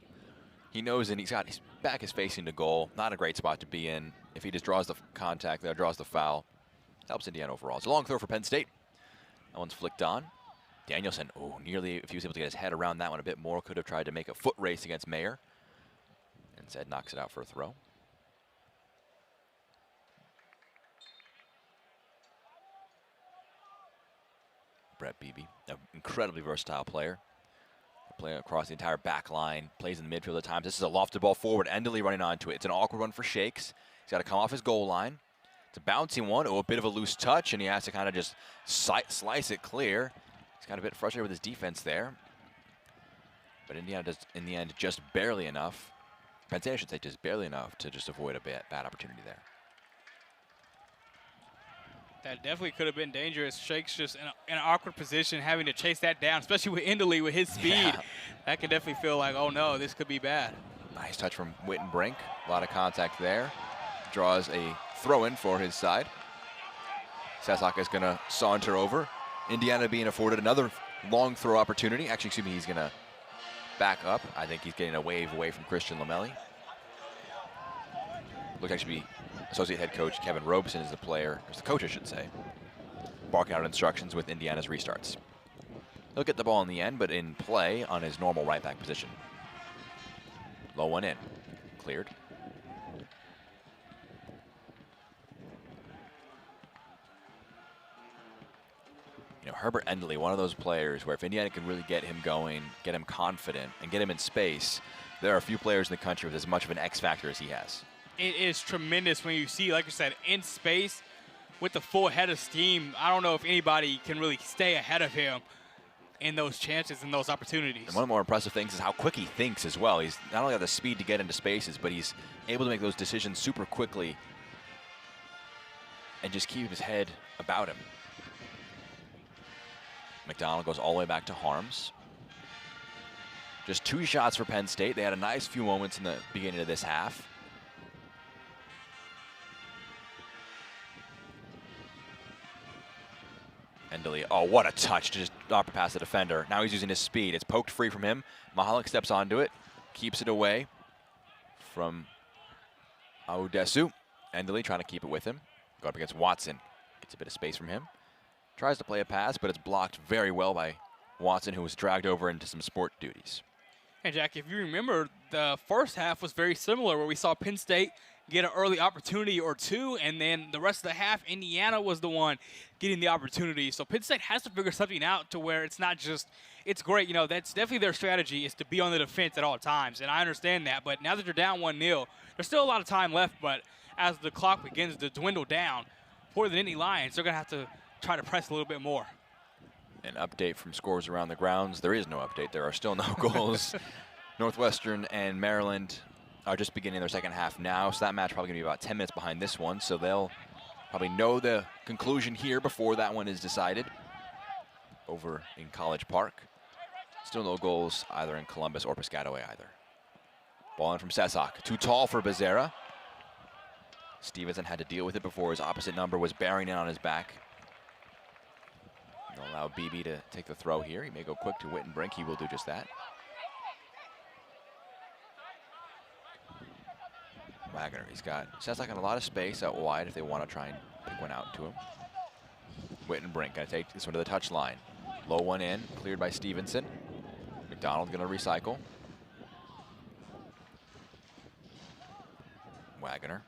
He knows, and his back is facing the goal. Not a great spot to be in. If he just draws the contact there, draws the foul, helps Indiana overall. It's a long throw for Penn State. That one's flicked on. Danielson, nearly, if he was able to get his head around that one a bit more, could have tried to make a foot race against Mayer. Instead, knocks it out for a throw. Brett Beebe, an incredibly versatile player. Playing across the entire back line, plays in the midfield at times. This is a lofted ball forward. Endley running onto it. It's an awkward one for Shakes. He's got to come off his goal line. It's a bouncy one. Oh, a bit of a loose touch, and he has to kind of just slice it clear. He's got a bit frustrated with his defense there. But Indiana does, in the end, just barely enough. Penn State, I should say, just barely enough to just avoid a bad opportunity there. That definitely could have been dangerous. Shakes just in an awkward position, having to chase that down, especially with Endley with his speed. Yeah. That could definitely feel like, oh no, this could be bad. Nice touch from Wittenbrink. A lot of contact there. Draws a throw-in for his side. Sesak is going to saunter over. Indiana being afforded another long throw opportunity. Actually, excuse me, he's going to back up. I think he's getting a wave away from Christian Lamelli. Looks like to be associate head coach Kevin Robeson is the player, or the coach I should say, barking out instructions with Indiana's restarts. He'll get the ball in the end, but in play on his normal right back position. Low one in, cleared. You know, Herbert Endley, one of those players where if Indiana can really get him going, get him confident, and get him in space, there are a few players in the country with as much of an X factor as he has. It is tremendous when you see, like you said, in space with the full head of steam. I don't know if anybody can really stay ahead of him in those chances and those opportunities. And one of the more impressive things is how quick he thinks as well. He's not only got the speed to get into spaces, but he's able to make those decisions super quickly and just keep his head about him. McDonald goes all the way back to Harms. Just 2 shots for Penn State. They had a nice few moments in the beginning of this half. Endley, oh, what a touch to just knock past the defender. Now he's using his speed. It's poked free from him. Mahalik steps onto it, keeps it away from Audesu. Endley trying to keep it with him. Go up against Watson. Gets a bit of space from him. Tries to play a pass, but it's blocked very well by Watson, who was dragged over into some sport duties. And Jack, if you remember, the first half was very similar, where we saw Penn State get an early opportunity or two, and then the rest of the half, Indiana was the one getting the opportunity. So Penn State has to figure something out to where it's not just, it's great, you know, that's definitely their strategy, is to be on the defense at all times, and I understand that, but now that you're down 1-0, there's still a lot of time left, but as the clock begins to dwindle down for the Nittany Lions, they're going to have to try to press a little bit more. An update from Scores Around the Grounds. There is no update. There are still no goals. Northwestern and Maryland are just beginning their second half now, so that match probably going to be about 10 minutes behind this one, so they'll probably know the conclusion here before that one is decided over in College Park. Still no goals either in Columbus or Piscataway either. Ball in from Sesak. Too tall for Becerra. Stevenson had to deal with it before his opposite number was bearing in on his back. They'll allow BB to take the throw here. He may go quick to Wittenbrink. He will do just that. Wagner, he's got, sounds like a lot of space out wide if they want to try and pick one out to him. Wittenbrink gonna take this one to the touch line. Low one in, cleared by Stevenson. McDonald gonna recycle. Wagner.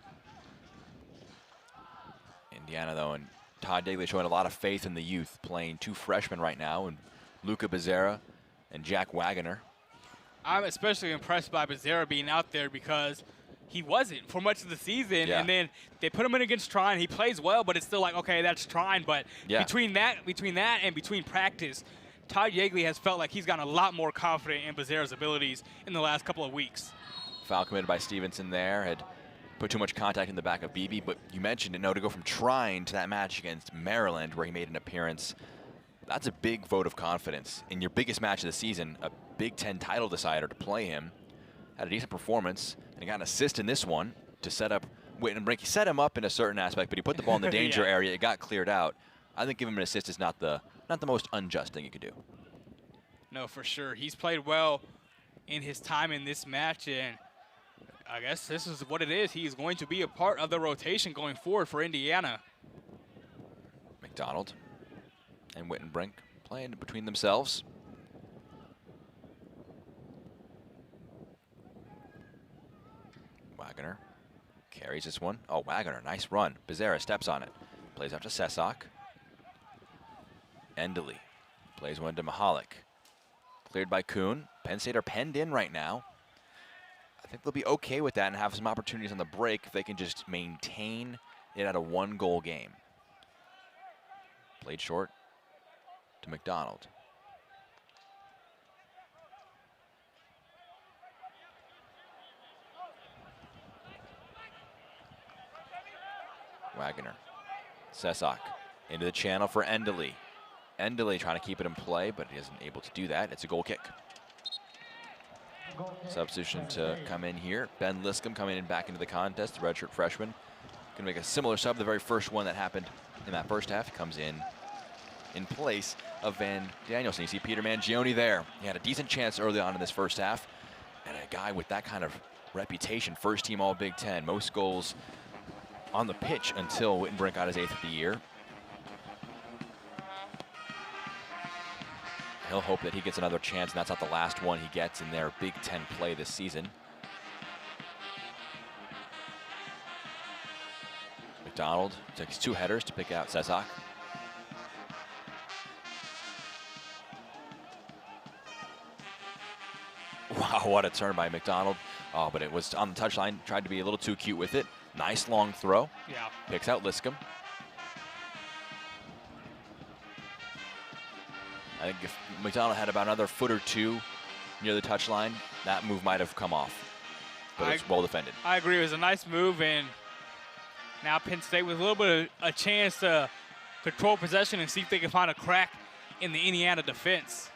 Indiana though, and Todd Dagley showing a lot of faith in the youth, playing 2 freshmen right now, and Luca Becerra and Jack Wagner. I'm especially impressed by Becerra being out there because he wasn't for much of the season, Yeah. and then they put him in against Trine. He plays well, but it's still like, okay, that's Trine. But Yeah. between that and between practice, Todd Yeagley has felt like he's gotten a lot more confident in Becerra's abilities in the last couple of weeks. Foul committed by Stevenson there, had put too much contact in the back of BB, but you mentioned it, no, to go from Trine to that match against Maryland where he made an appearance, that's a big vote of confidence. In your biggest match of the season, a Big Ten title decider, to play him. Had a decent performance, and he got an assist in this one to set up Wittenbrink. He set him up in a certain aspect, but he put the ball in the danger Yeah. area. It got cleared out. I think giving him an assist is not the most unjust thing you could do. No, for sure. He's played well in his time in this match, and I guess this is what it is. He is going to be a part of the rotation going forward for Indiana. McDonald and Wittenbrink playing between themselves. Wagner carries this one. Oh, Wagner, nice run. Becerra steps on it. Plays out to Sesak. Endley Plays one to Mahalik. Cleared by Kuhn. Penn State are penned in right now. I think they'll be okay with that and have some opportunities on the break if they can just maintain it at a 1-goal game. Played short to McDonald. Wagner. Sesak into the channel for Endley. Endley trying to keep it in play, but he isn't able to do that. It's a goal kick. Substitution to come in here. Ben Liscombe coming in back into the contest, the redshirt freshman. Going to make a similar sub, the very first one that happened in that first half. He comes in place of Van Danielson. You see Peter Mangione there. He had a decent chance early on in this first half. And a guy with that kind of reputation, first team all Big Ten, most goals on the pitch until Wittenbrink got his 8th of the year. He'll hope that he gets another chance, and that's not the last one he gets in their Big Ten play this season. McDonald takes 2 headers to pick out Sesak. Wow, what a turn by McDonald. Oh, but it was on the touchline, tried to be a little too cute with it. Nice long throw. Yeah. Picks out Liscombe. I think if McDonald had about another foot or 2 near the touchline, that move might have come off. But it's well defended. I agree. It was a nice move, and now Penn State with a little bit of a chance to control possession and see if they can find a crack in the Indiana defense.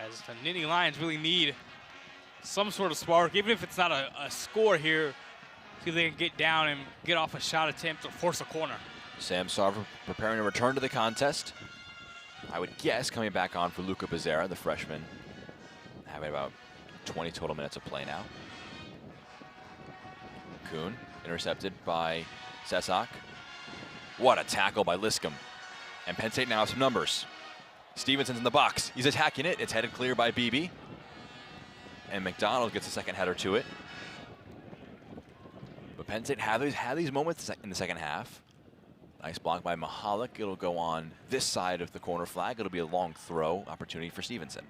As the Nittany Lions really need some sort of spark, even if it's not a score here, see if they can get down and get off a shot attempt or force a corner. Sam Sarver preparing to return to the contest. I would guess coming back on for Luca Becerra, the freshman, having about 20 total minutes of play now. Kuhn intercepted by Sesak. What a tackle by Liscombe. And Penn State now has some numbers. Stevenson's in the box. He's attacking it. It's headed clear by Beebe. And McDonald gets a second header to it. But Penn State had these moments in the second half. Nice block by Mahalik. It'll go on this side of the corner flag. It'll be a long throw opportunity for Stevenson.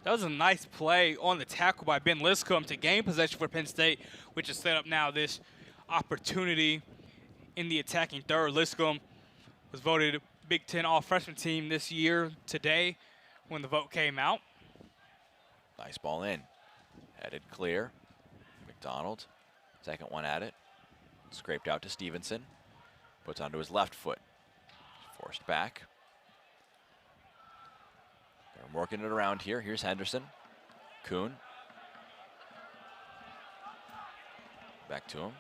That was a nice play on the tackle by Ben Liscombe to gain possession for Penn State, which has set up now this opportunity in the attacking third. Liscombe was voted Big Ten All-Freshman Team this year today when the vote came out. Nice ball in. Headed clear. McDonald, second one at it. Scraped out to Stevenson. Puts onto his left foot. Forced back. They're working it around here. Here's Henderson. Kuhn. Back to him.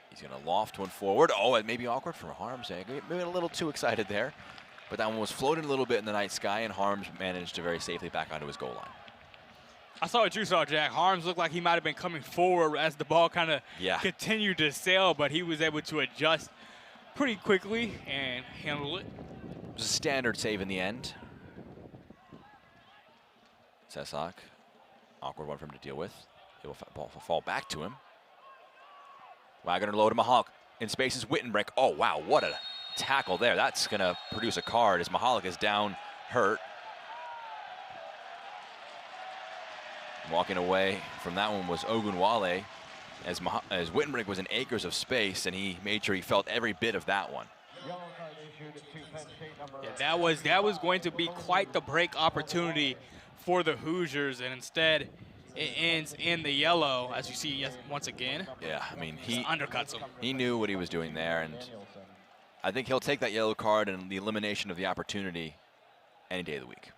He's going to loft one forward. Oh, it may be awkward for Harms. Maybe a little too excited there. But that one was floating a little bit in the night sky, and Harms managed to very safely back onto his goal line. I saw what you saw, Jack. Harms looked like he might have been coming forward as the ball kind of continued to sail, but he was able to adjust pretty quickly and handle it. It was a standard save in the end. Sesak, awkward one for him to deal with. It will fall back to him. Wagner low to Mahalik. In space is Wittenbrink. Oh, wow, what a tackle there. That's going to produce a card as Mahalik is down, hurt. Walking away from that one was Ogunwale, as Wittenbrink was in acres of space, and he made sure he felt every bit of that one. Yeah, that was going to be quite the break opportunity for the Hoosiers, and instead it ends in the yellow, as you see once again. Yeah, I mean, he undercuts him. He knew what he was doing there, and I think he'll take that yellow card and the elimination of the opportunity any day of the week.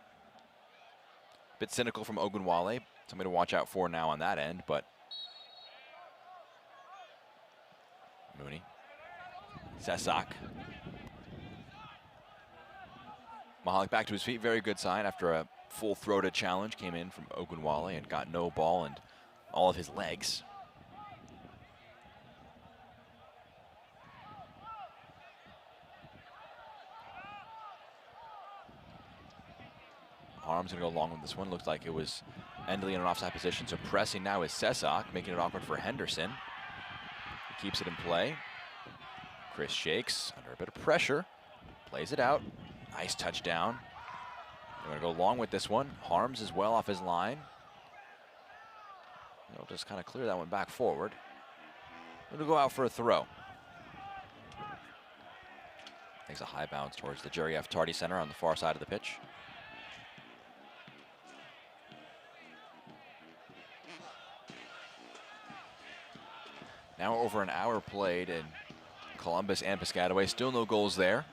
Bit cynical from Ogunwale. Somebody to watch out for now on that end, but Mooney. Sesak. Mahalik back to his feet. Very good sign after a full-throated challenge. Came in from Ogunwale and got no ball and all of his legs. Harm's going to go along with this one. Looked like it was Endley in an offside position. So pressing now is Sesak, making it awkward for Henderson. He keeps it in play. Chris shakes under a bit of pressure. Plays it out. Nice touchdown. They're going to go long with this one. Harms is well off his line. They'll just kind of clear that one back forward. It'll go out for a throw. Takes a high bounce towards the Jerry F. Tardy Center on the far side of the pitch. Now over an hour played in Columbus and Piscataway. Still no goals there.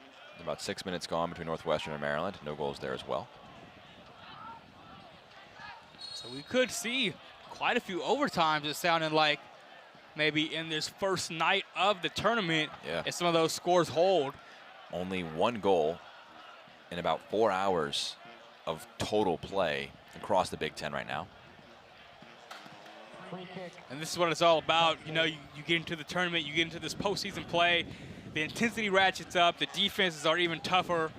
About 6 minutes gone between Northwestern and Maryland. No goals there as well. So we could see quite a few overtimes. It sounded like maybe in this first night of the tournament, if some of those scores hold. Only one goal in about 4 hours of total play across the Big Ten right now. And this is what it's all about. You know, you get into the tournament, you get into this postseason play, the intensity ratchets up, the defenses are even tougher,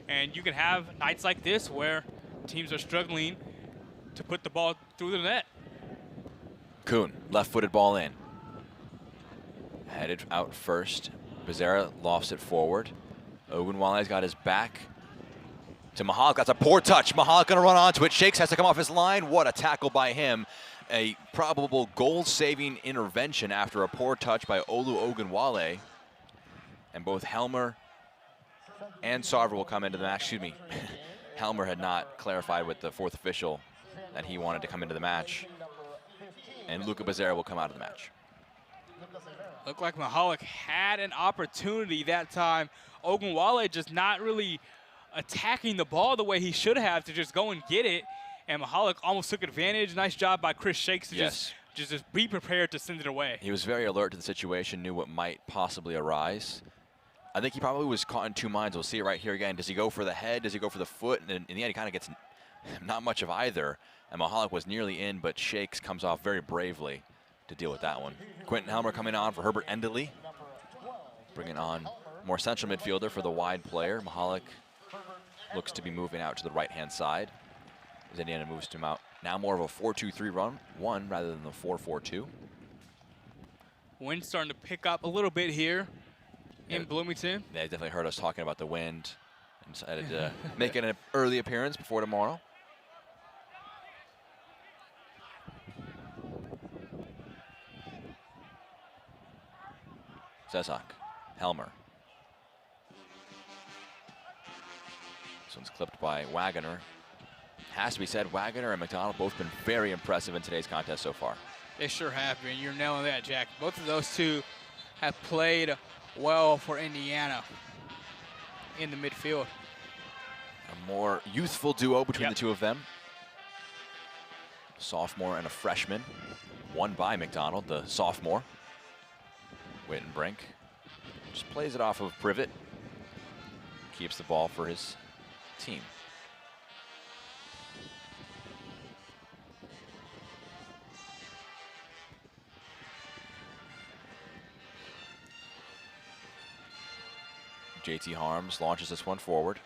and you can have nights like this where teams are struggling to put the ball through the net. Kuhn, left-footed ball in. Headed out first. Becerra lofts it forward. Ogunwale's got his back to Mahalik. That's a poor touch. Mahalik gonna run onto it. Shakes has to come off his line. What a tackle by him. A probable goal-saving intervention after a poor touch by Olu Ogunwale. And both Helmer and Sarver will come into the match. Excuse me. Helmer had not clarified with the fourth official that he wanted to come into the match. And Luca Becerra will come out of the match. Looked like Mahalik had an opportunity that time. Ogunwale just not really attacking the ball the way he should have to just go and get it. And Mahalik almost took advantage. Nice job by Chris Shakes to just be prepared to send it away. He was very alert to the situation, knew what might possibly arise. I think he probably was caught in two minds. We'll see it right here again. Does he go for the head? Does he go for the foot? And in the end, he kind of gets not much of either. And Mahalik was nearly in, but Shakes comes off very bravely to deal with that one. Quentin Helmer coming on for Herbert Enderle. Bringing on more central midfielder for the wide player. Mahalik looks to be moving out to the right-hand side as Indiana moves him out. Now more of a 4-2-3 run rather than the 4-4-2. Wind's starting to pick up a little bit here in Bloomington. They definitely heard us talking about the wind and decided to make an early appearance before tomorrow. Zezak, Helmer. This one's clipped by Wagoner. Has to be said, Wagoner and McDonald both been very impressive in today's contest so far. They sure have been. You're nailing that, Jack. Both of those two have played well for Indiana in the midfield. A more youthful duo between the two of them. Sophomore and a freshman. Won by McDonald, the sophomore. Wittenbrink just plays it off of Privet. Keeps the ball for his team. JT Harms launches this one forward.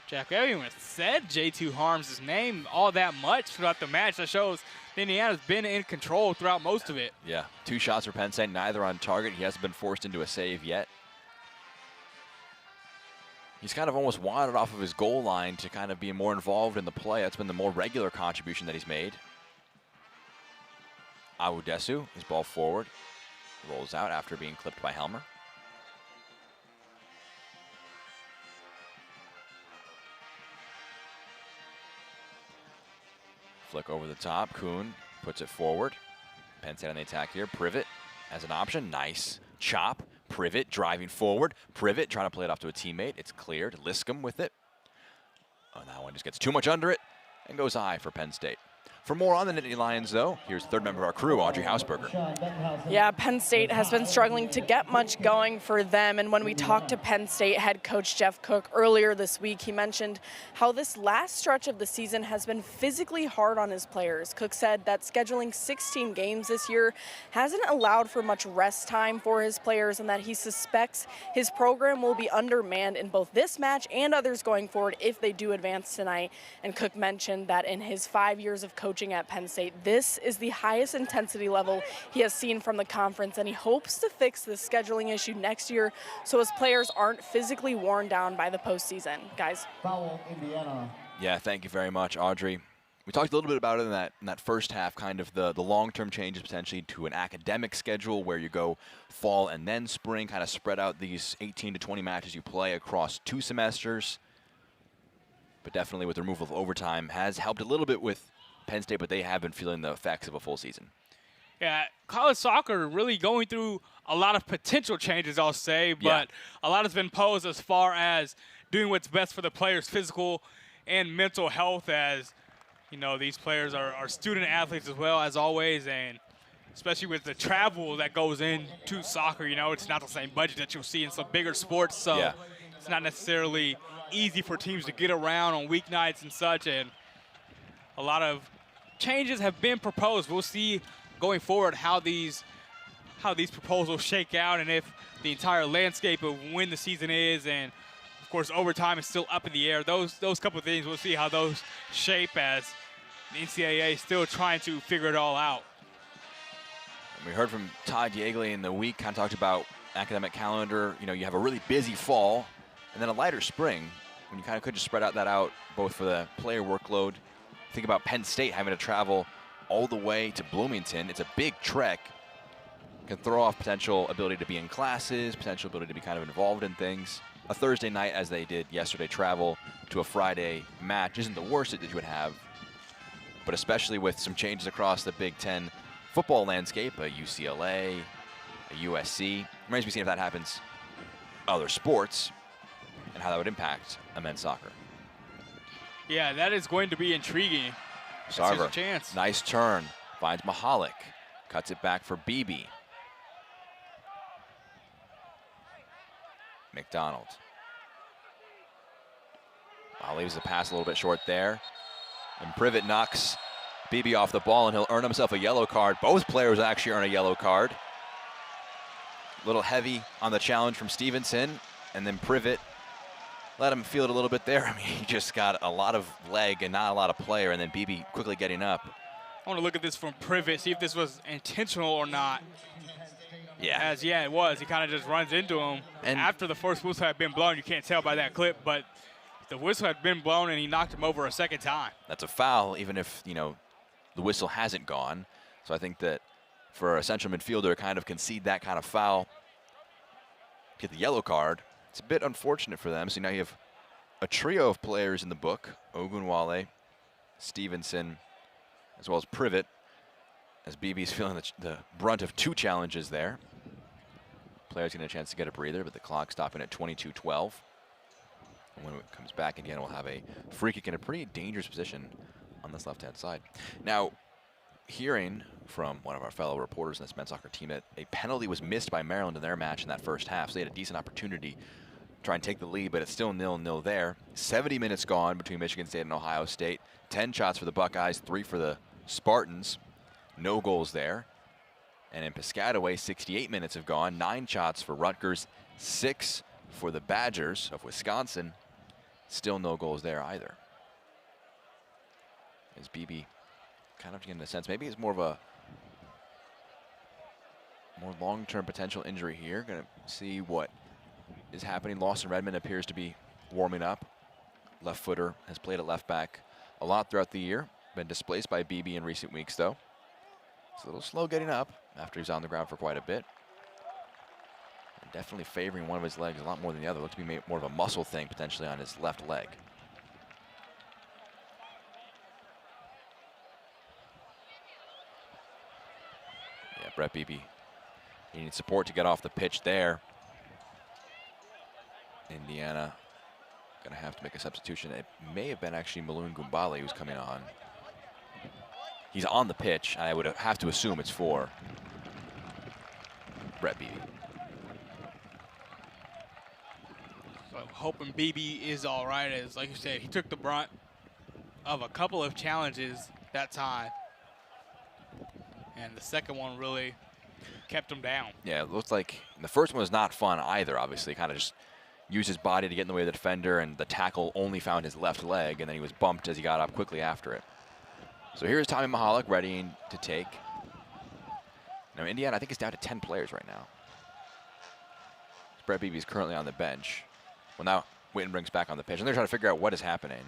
Jack, we haven't even said J2 Harms' name all that much throughout the match. That shows Indiana's been in control throughout most of it. Yeah, 2 shots for Penn State, neither on target. He hasn't been forced into a save yet. He's kind of almost wandered off of his goal line to kind of be more involved in the play. That's been the more regular contribution that he's made. Awudesu, his ball forward, rolls out after being clipped by Helmer. Flick over the top, Kuhn puts it forward. Penn State on the attack here. Privet as an option, nice chop. Privet driving forward. Privet trying to play it off to a teammate. It's cleared, Liscombe with it. Oh, that one just gets too much under it and goes high for Penn State. For more on the Nittany Lions, though, here's third member of our crew, Audrey Hausberger. Yeah, Penn State has been struggling to get much going for them. And when we talked to Penn State head coach Jeff Cook earlier this week, he mentioned how this last stretch of the season has been physically hard on his players. Cook said that scheduling 16 games this year hasn't allowed for much rest time for his players, and that he suspects his program will be undermanned in both this match and others going forward if they do advance tonight. And Cook mentioned that in his 5 years of coaching coaching at Penn State. This is the highest intensity level he has seen from the conference, and he hopes to fix this scheduling issue next year so his players aren't physically worn down by the postseason. Guys. Foul, Indiana. Yeah, thank you very much, Audrey. We talked a little bit about it in that first half, kind of the long-term changes potentially to an academic schedule where you go fall and then spring, kind of spread out these 18 to 20 matches you play across 2 semesters. But definitely with the removal of overtime has helped a little bit with Penn State, but they have been feeling the effects of a full season. Yeah, college soccer really going through a lot of potential changes, I'll say, but a lot has been posed as far as doing what's best for the players' physical and mental health, as you know, these players are student athletes as well, as always, and especially with the travel that goes into soccer, you know, it's not the same budget that you'll see in some bigger sports, so it's not necessarily easy for teams to get around on weeknights and such, and a lot of changes have been proposed. We'll see going forward how these proposals shake out, and if the entire landscape of when the season is, and of course overtime is still up in the air. Those couple of things, we'll see how those shape, as the NCAA is still trying to figure it all out. And we heard from Todd Yeagley in the week, kind of talked about academic calendar. You know, you have a really busy fall and then a lighter spring when you kind of could just spread that out both for the player workload. Think about Penn State having to travel all the way to Bloomington. It's a big trek. Can throw off potential ability to be in classes, potential ability to be kind of involved in things. A Thursday night, as they did yesterday, travel to a Friday match isn't the worst that you would have, but especially with some changes across the Big Ten football landscape, a UCLA, a USC. Remains to be seen if that happens other sports and how that would impact men's soccer. Yeah, that is going to be intriguing. Sarver, chance. Nice turn, finds Mahalik, cuts it back for Beebe. McDonald. Leaves the pass a little bit short there. And Privet knocks Beebe off the ball, and he'll earn himself a yellow card. Both players actually earn a yellow card. A little heavy on the challenge from Stevenson, and then Privet let him feel it a little bit there. I mean, he just got a lot of leg and not a lot of player, and then Beebe quickly getting up. I want to look at this from Privet, see if this was intentional or not. Yeah. It was. He kind of just runs into him. And after the first whistle had been blown, you can't tell by that clip, but the whistle had been blown and he knocked him over a second time. That's a foul, even if, you know, the whistle hasn't gone. So I think that for a central midfielder, kind of concede that kind of foul, get the yellow card, it's a bit unfortunate for them. So now you have a trio of players in the book, Ogunwale, Stevenson, as well as Privet, as Beebe's feeling the brunt of 2 challenges there. Players getting a chance to get a breather, but the clock stopping at 22:12. And when it comes back again, we'll have a free kick in a pretty dangerous position on this left-hand side. Now, hearing from one of our fellow reporters in this men's soccer team that a penalty was missed by Maryland in their match in that first half, so they had a decent opportunity to try and take the lead, but it's still 0-0 there. 70 minutes gone between Michigan State and Ohio State. 10 shots for the Buckeyes, 3 for the Spartans. No goals there. And in Piscataway, 68 minutes have gone. 9 shots for Rutgers, 6 for the Badgers of Wisconsin. Still no goals there either. Is Beebe kind of getting a sense, maybe it's more of a more long-term potential injury here. Gonna see what is happening. Lawson Redmond appears to be warming up. Left footer, has played at left back a lot throughout the year. Been displaced by Beebe in recent weeks though. It's a little slow getting up after he's on the ground for quite a bit. And definitely favoring one of his legs a lot more than the other. Looks to be more of a muscle thing potentially on his left leg. Yeah, Brett Beebe, he needs support to get off the pitch there. Indiana gonna have to make a substitution. It may have been actually Maloon Gumbale who's coming on. He's on the pitch. I would have to assume it's for Brett Beebe. So I'm hoping Beebe is all right, as like you said, he took the brunt of a couple of challenges that time. And the second one really kept him down. Yeah, it looked like the first one was not fun either, obviously. Kind of just used his body to get in the way of the defender, and the tackle only found his left leg, and then he was bumped as he got up quickly after it. So here's Tommy Mahalik ready to take. Now Indiana, I think, is down to 10 players right now. Brett Beebe is currently on the bench. Well, now Wittenbrink's back on the pitch, and they're trying to figure out what is happening.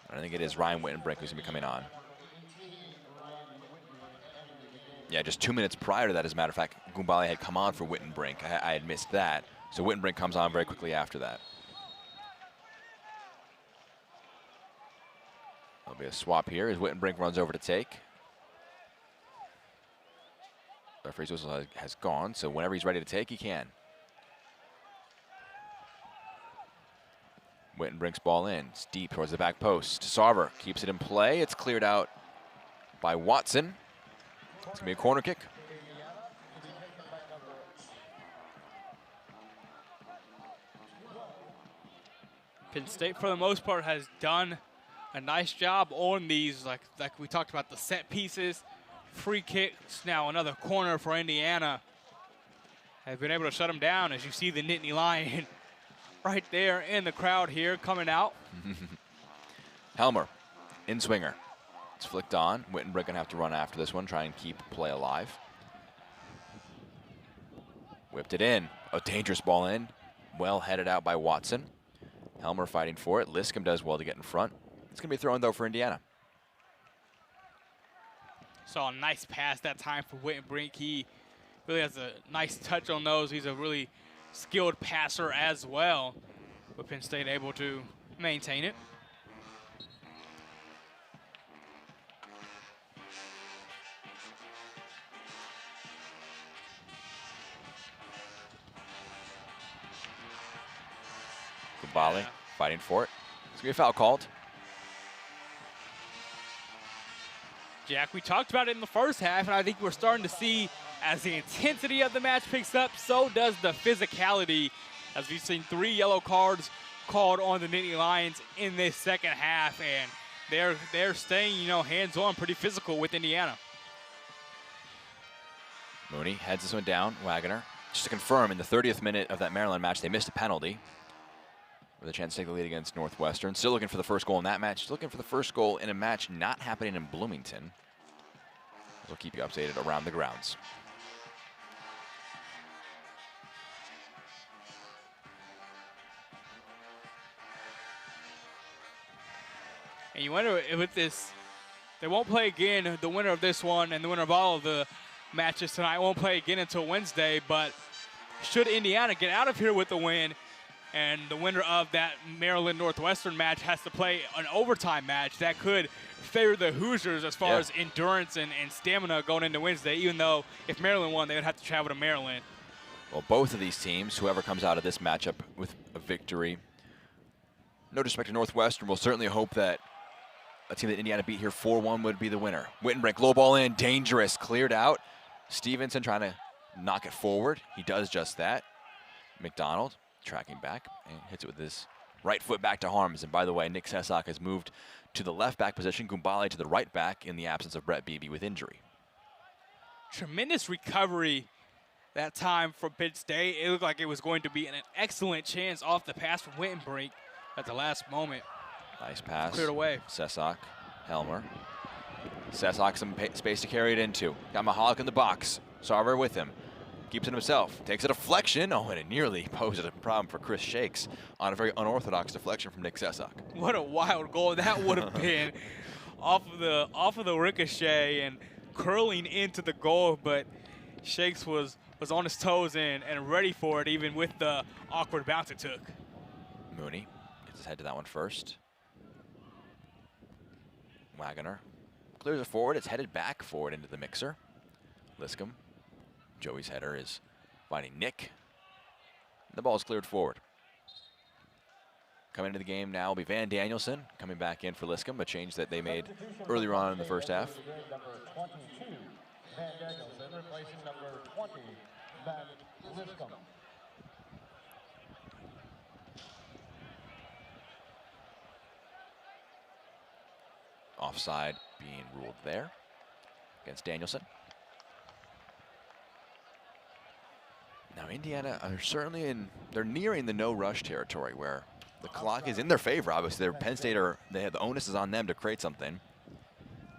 I think it is Ryan Wittenbrink who's going to be coming on. Yeah, just 2 minutes prior to that, as a matter of fact, Gumbale had come on for Wittenbrink. I had missed that. So Wittenbrink comes on very quickly after that. There'll be a swap here as Wittenbrink runs over to take. The referee's whistle has gone, so whenever he's ready to take, he can. Wittenbrink's ball in. It's deep towards the back post. Sarver keeps it in play. It's cleared out by Watson. It's going to be a corner kick. Penn State, for the most part, has done a nice job on these, like we talked about, the set pieces, free kicks. Now another corner for Indiana. Have been able to shut them down, as you see the Nittany Lion right there in the crowd here coming out. Helmer, in swinger. It's flicked on. Wittenbrink going to have to run after this one, try and keep play alive. Whipped it in. A dangerous ball in. Well headed out by Watson. Helmer fighting for it. Liscombe does well to get in front. It's going to be thrown, though, for Indiana. Saw a nice pass that time for Wittenbrink. He really has a nice touch on those. He's a really skilled passer as well. But Penn State able to maintain it. Gumbale fighting for it. It's going to be a foul called. Jack, we talked about it in the first half, and I think we're starting to see, as the intensity of the match picks up, so does the physicality, as we've seen 3 yellow cards called on the Nittany Lions in this second half, and they're staying, you know, hands-on, pretty physical with Indiana. Mooney heads this one down. Wagner, just to confirm, in the 30th minute of that Maryland match, they missed a penalty with a chance to take the lead against Northwestern. Still looking for the first goal in that match. Still looking for the first goal in a match not happening in Bloomington. We'll keep you updated around the grounds. And you wonder if with this, they won't play again. The winner of this one and the winner of all of the matches tonight won't play again until Wednesday. But should Indiana get out of here with the win, and the winner of that Maryland Northwestern match has to play an overtime match, that could favor the Hoosiers as far as endurance and stamina going into Wednesday, even though if Maryland won, they would have to travel to Maryland. Well, both of these teams, whoever comes out of this matchup with a victory, no disrespect to Northwestern, will certainly hope that a team that Indiana beat here 4-1 would be the winner. Wittenbrink, low ball in, dangerous, cleared out. Stevenson trying to knock it forward. He does just that. McDonald tracking back and hits it with his right foot back to Harms. And by the way, Nick Sesak has moved to the left back position, Gumbale to the right back in the absence of Brett Beebe with injury. Tremendous recovery that time from Penn State. It looked like it was going to be an excellent chance off the pass from Wittenbrink at the last moment. Nice pass. Cleared away. Sesak, Helmer. Sesak some space to carry it into. Got Mahalik in the box. Sarver with him. Keeps it himself. Takes a deflection. Oh, and it nearly posed a problem for Chris Shakes on a very unorthodox deflection from Nick Sesak. What a wild goal that would have been off of the ricochet and curling into the goal, but Shakes was on his toes and ready for it, even with the awkward bounce it took. Mooney gets his head to that one first. Wagner clears it forward. It's headed back forward into the mixer. Liscombe. Joey's header is finding Nick. The ball is cleared forward. Coming into the game now will be Van Danielson coming back in for Liscombe, a change that they made earlier on in the first half. Number 22, Van Danielson, replacing number 20, Matt Liscombe. Offside being ruled there against Danielson. Now Indiana are certainly they're nearing the no rush territory where the clock is in their favor. Obviously, Penn State the onus is on them to create something.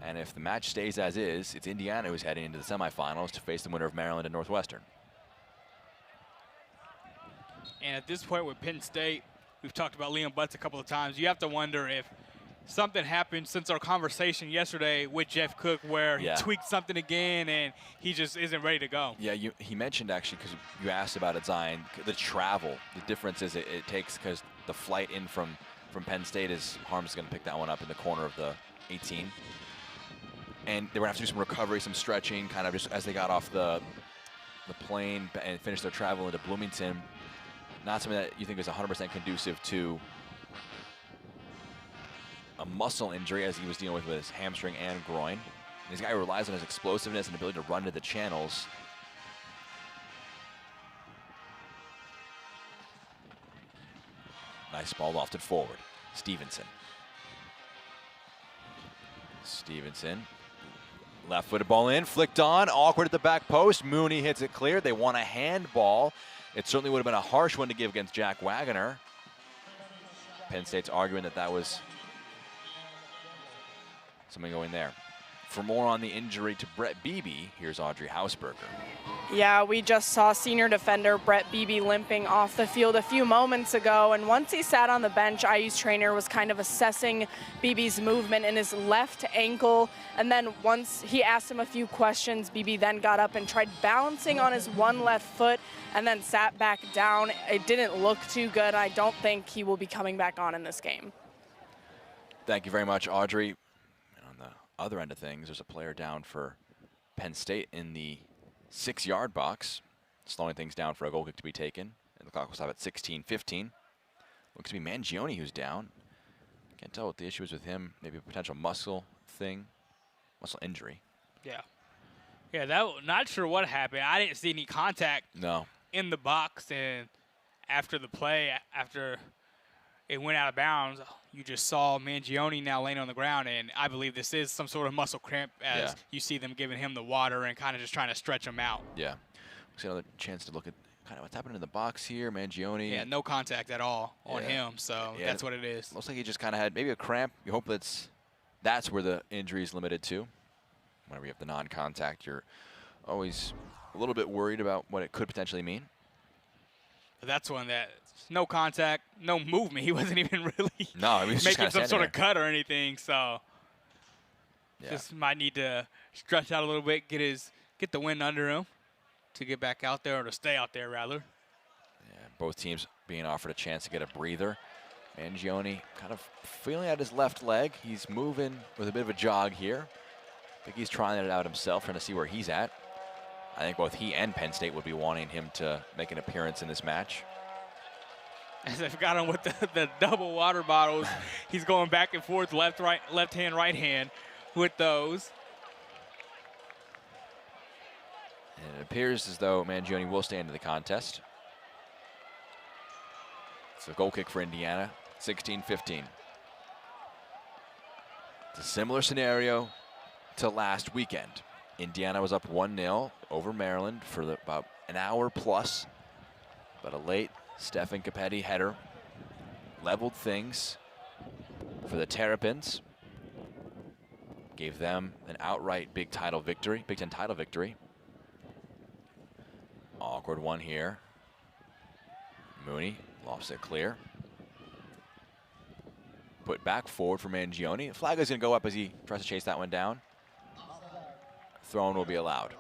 And if the match stays as is, it's Indiana who's heading into the semifinals to face the winner of Maryland and Northwestern. And at this point with Penn State, we've talked about Liam Butts a couple of times. You have to wonder if something happened since our conversation yesterday with Jeff Cook where he tweaked something again and he just isn't ready to go. Yeah, he mentioned actually, because you asked about it, Zion, the travel. The difference is it takes, because the flight in from Penn State is, Harm's going to pick that one up in the corner of the 18. And they were going to have to do some recovery, some stretching, kind of just as they got off the plane and finished their travel into Bloomington. Not something that you think is 100% conducive to a muscle injury, as he was dealing with his hamstring and groin. And this guy relies on his explosiveness and ability to run into the channels. Nice ball lofted forward. Stevenson. Left-footed ball in, flicked on, awkward at the back post. Mooney hits it clear. They want a handball. It certainly would have been a harsh one to give against Jack Wagoner. Penn State's arguing that was something going there. For more on the injury to Brett Beebe, here's Audrey Hausberger. Yeah, we just saw senior defender Brett Beebe limping off the field a few moments ago, and once he sat on the bench, IU's trainer was kind of assessing Beebe's movement in his left ankle, and then once he asked him a few questions, Beebe then got up and tried balancing on his one left foot and then sat back down. It didn't look too good. I don't think he will be coming back on in this game. Thank you very much, Audrey. And on the other end of things, there's a player down for Penn State in the 6-yard box, slowing things down for a goal kick to be taken. And the clock will stop at 16:15. Looks to be Mangione who's down. Can't tell what the issue is with him. Maybe a potential muscle injury. Yeah, not sure what happened. I didn't see any contact in the box, and after the play, after it went out of bounds, you just saw Mangione now laying on the ground, and I believe this is some sort of muscle cramp as you see them giving him the water and kind of just trying to stretch him out. Yeah. We'll see another chance to look at kind of what's happening in the box here. Mangione. Yeah, no contact at all on him, so that's what it is. Looks like he just kind of had maybe a cramp. You hope that's where the injury is limited to. Whenever you have the non-contact, you're always a little bit worried about what it could potentially mean. But that's one that no contact, no movement. He wasn't even really making some sort of cut or anything. So just might need to stretch out a little bit, get the wind under him to get back out there, or to stay out there rather. Yeah, both teams being offered a chance to get a breather. Mangione kind of feeling at his left leg. He's moving with a bit of a jog here. I think he's trying it out himself, trying to see where he's at. I think both he and Penn State would be wanting him to make an appearance in this match. As I've got him with the double water bottles, he's going back and forth, left hand, right hand with those. And it appears as though Mangione will stay into the contest. It's a goal kick for Indiana, 16-15. It's a similar scenario to last weekend. Indiana was up 1-0 over Maryland for about an hour plus, but a late Stephen Capetti header leveled things for the Terrapins. Gave them an outright Big Ten title victory. Awkward one here. Mooney lofts it clear. Put back forward for Mangione. The flag is going to go up as he tries to chase that one down. Thrown will be allowed.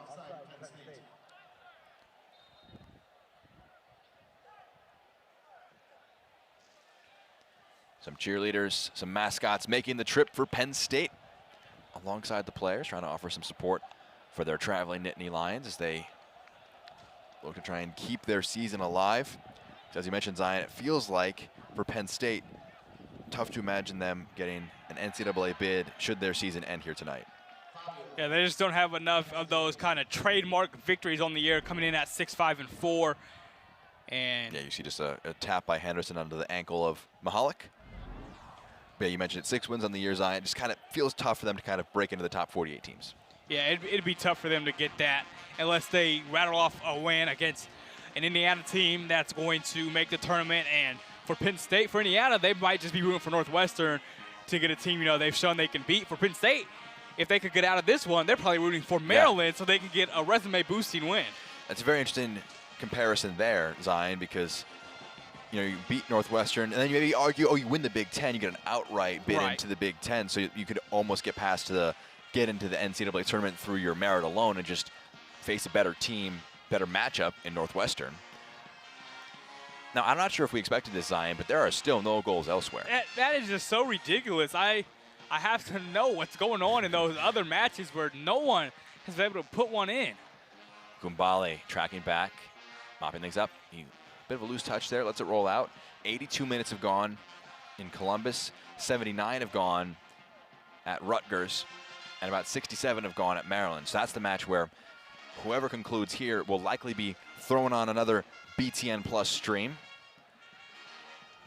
Some cheerleaders, some mascots making the trip for Penn State alongside the players, trying to offer some support for their traveling Nittany Lions as they look to try and keep their season alive. As you mentioned, Zion, it feels like for Penn State, tough to imagine them getting an NCAA bid should their season end here tonight. Yeah, they just don't have enough of those kind of trademark victories on the year, coming in at 6-5-4. And yeah, you see just a tap by Henderson under the ankle of Mahalik. But yeah, you mentioned it, 6 wins on the year, Zion. It just kind of feels tough for them to kind of break into the top 48 teams. Yeah, it'd be tough for them to get that unless they rattle off a win against an Indiana team that's going to make the tournament and for Penn State. For Indiana, they might just be rooting for Northwestern to get a team, they've shown they can beat. For Penn State, if they could get out of this one, they're probably rooting for Maryland so they can get a resume-boosting win. That's a very interesting comparison there, Zion, because you beat Northwestern, and then you maybe argue, oh, you win the Big Ten, you get an outright bid into the Big Ten, so you could almost get get into the NCAA tournament through your merit alone and just face a better team, better matchup in Northwestern. Now, I'm not sure if we expected this, Zion, but there are still no goals elsewhere. That is just so ridiculous. I have to know what's going on in those other matches where no one has been able to put one in. Gumbale tracking back, mopping things up. Bit of a loose touch there, lets it roll out. 82 minutes have gone in Columbus, 79 have gone at Rutgers, and about 67 have gone at Maryland. So that's the match where whoever concludes here will likely be throwing on another BTN Plus stream,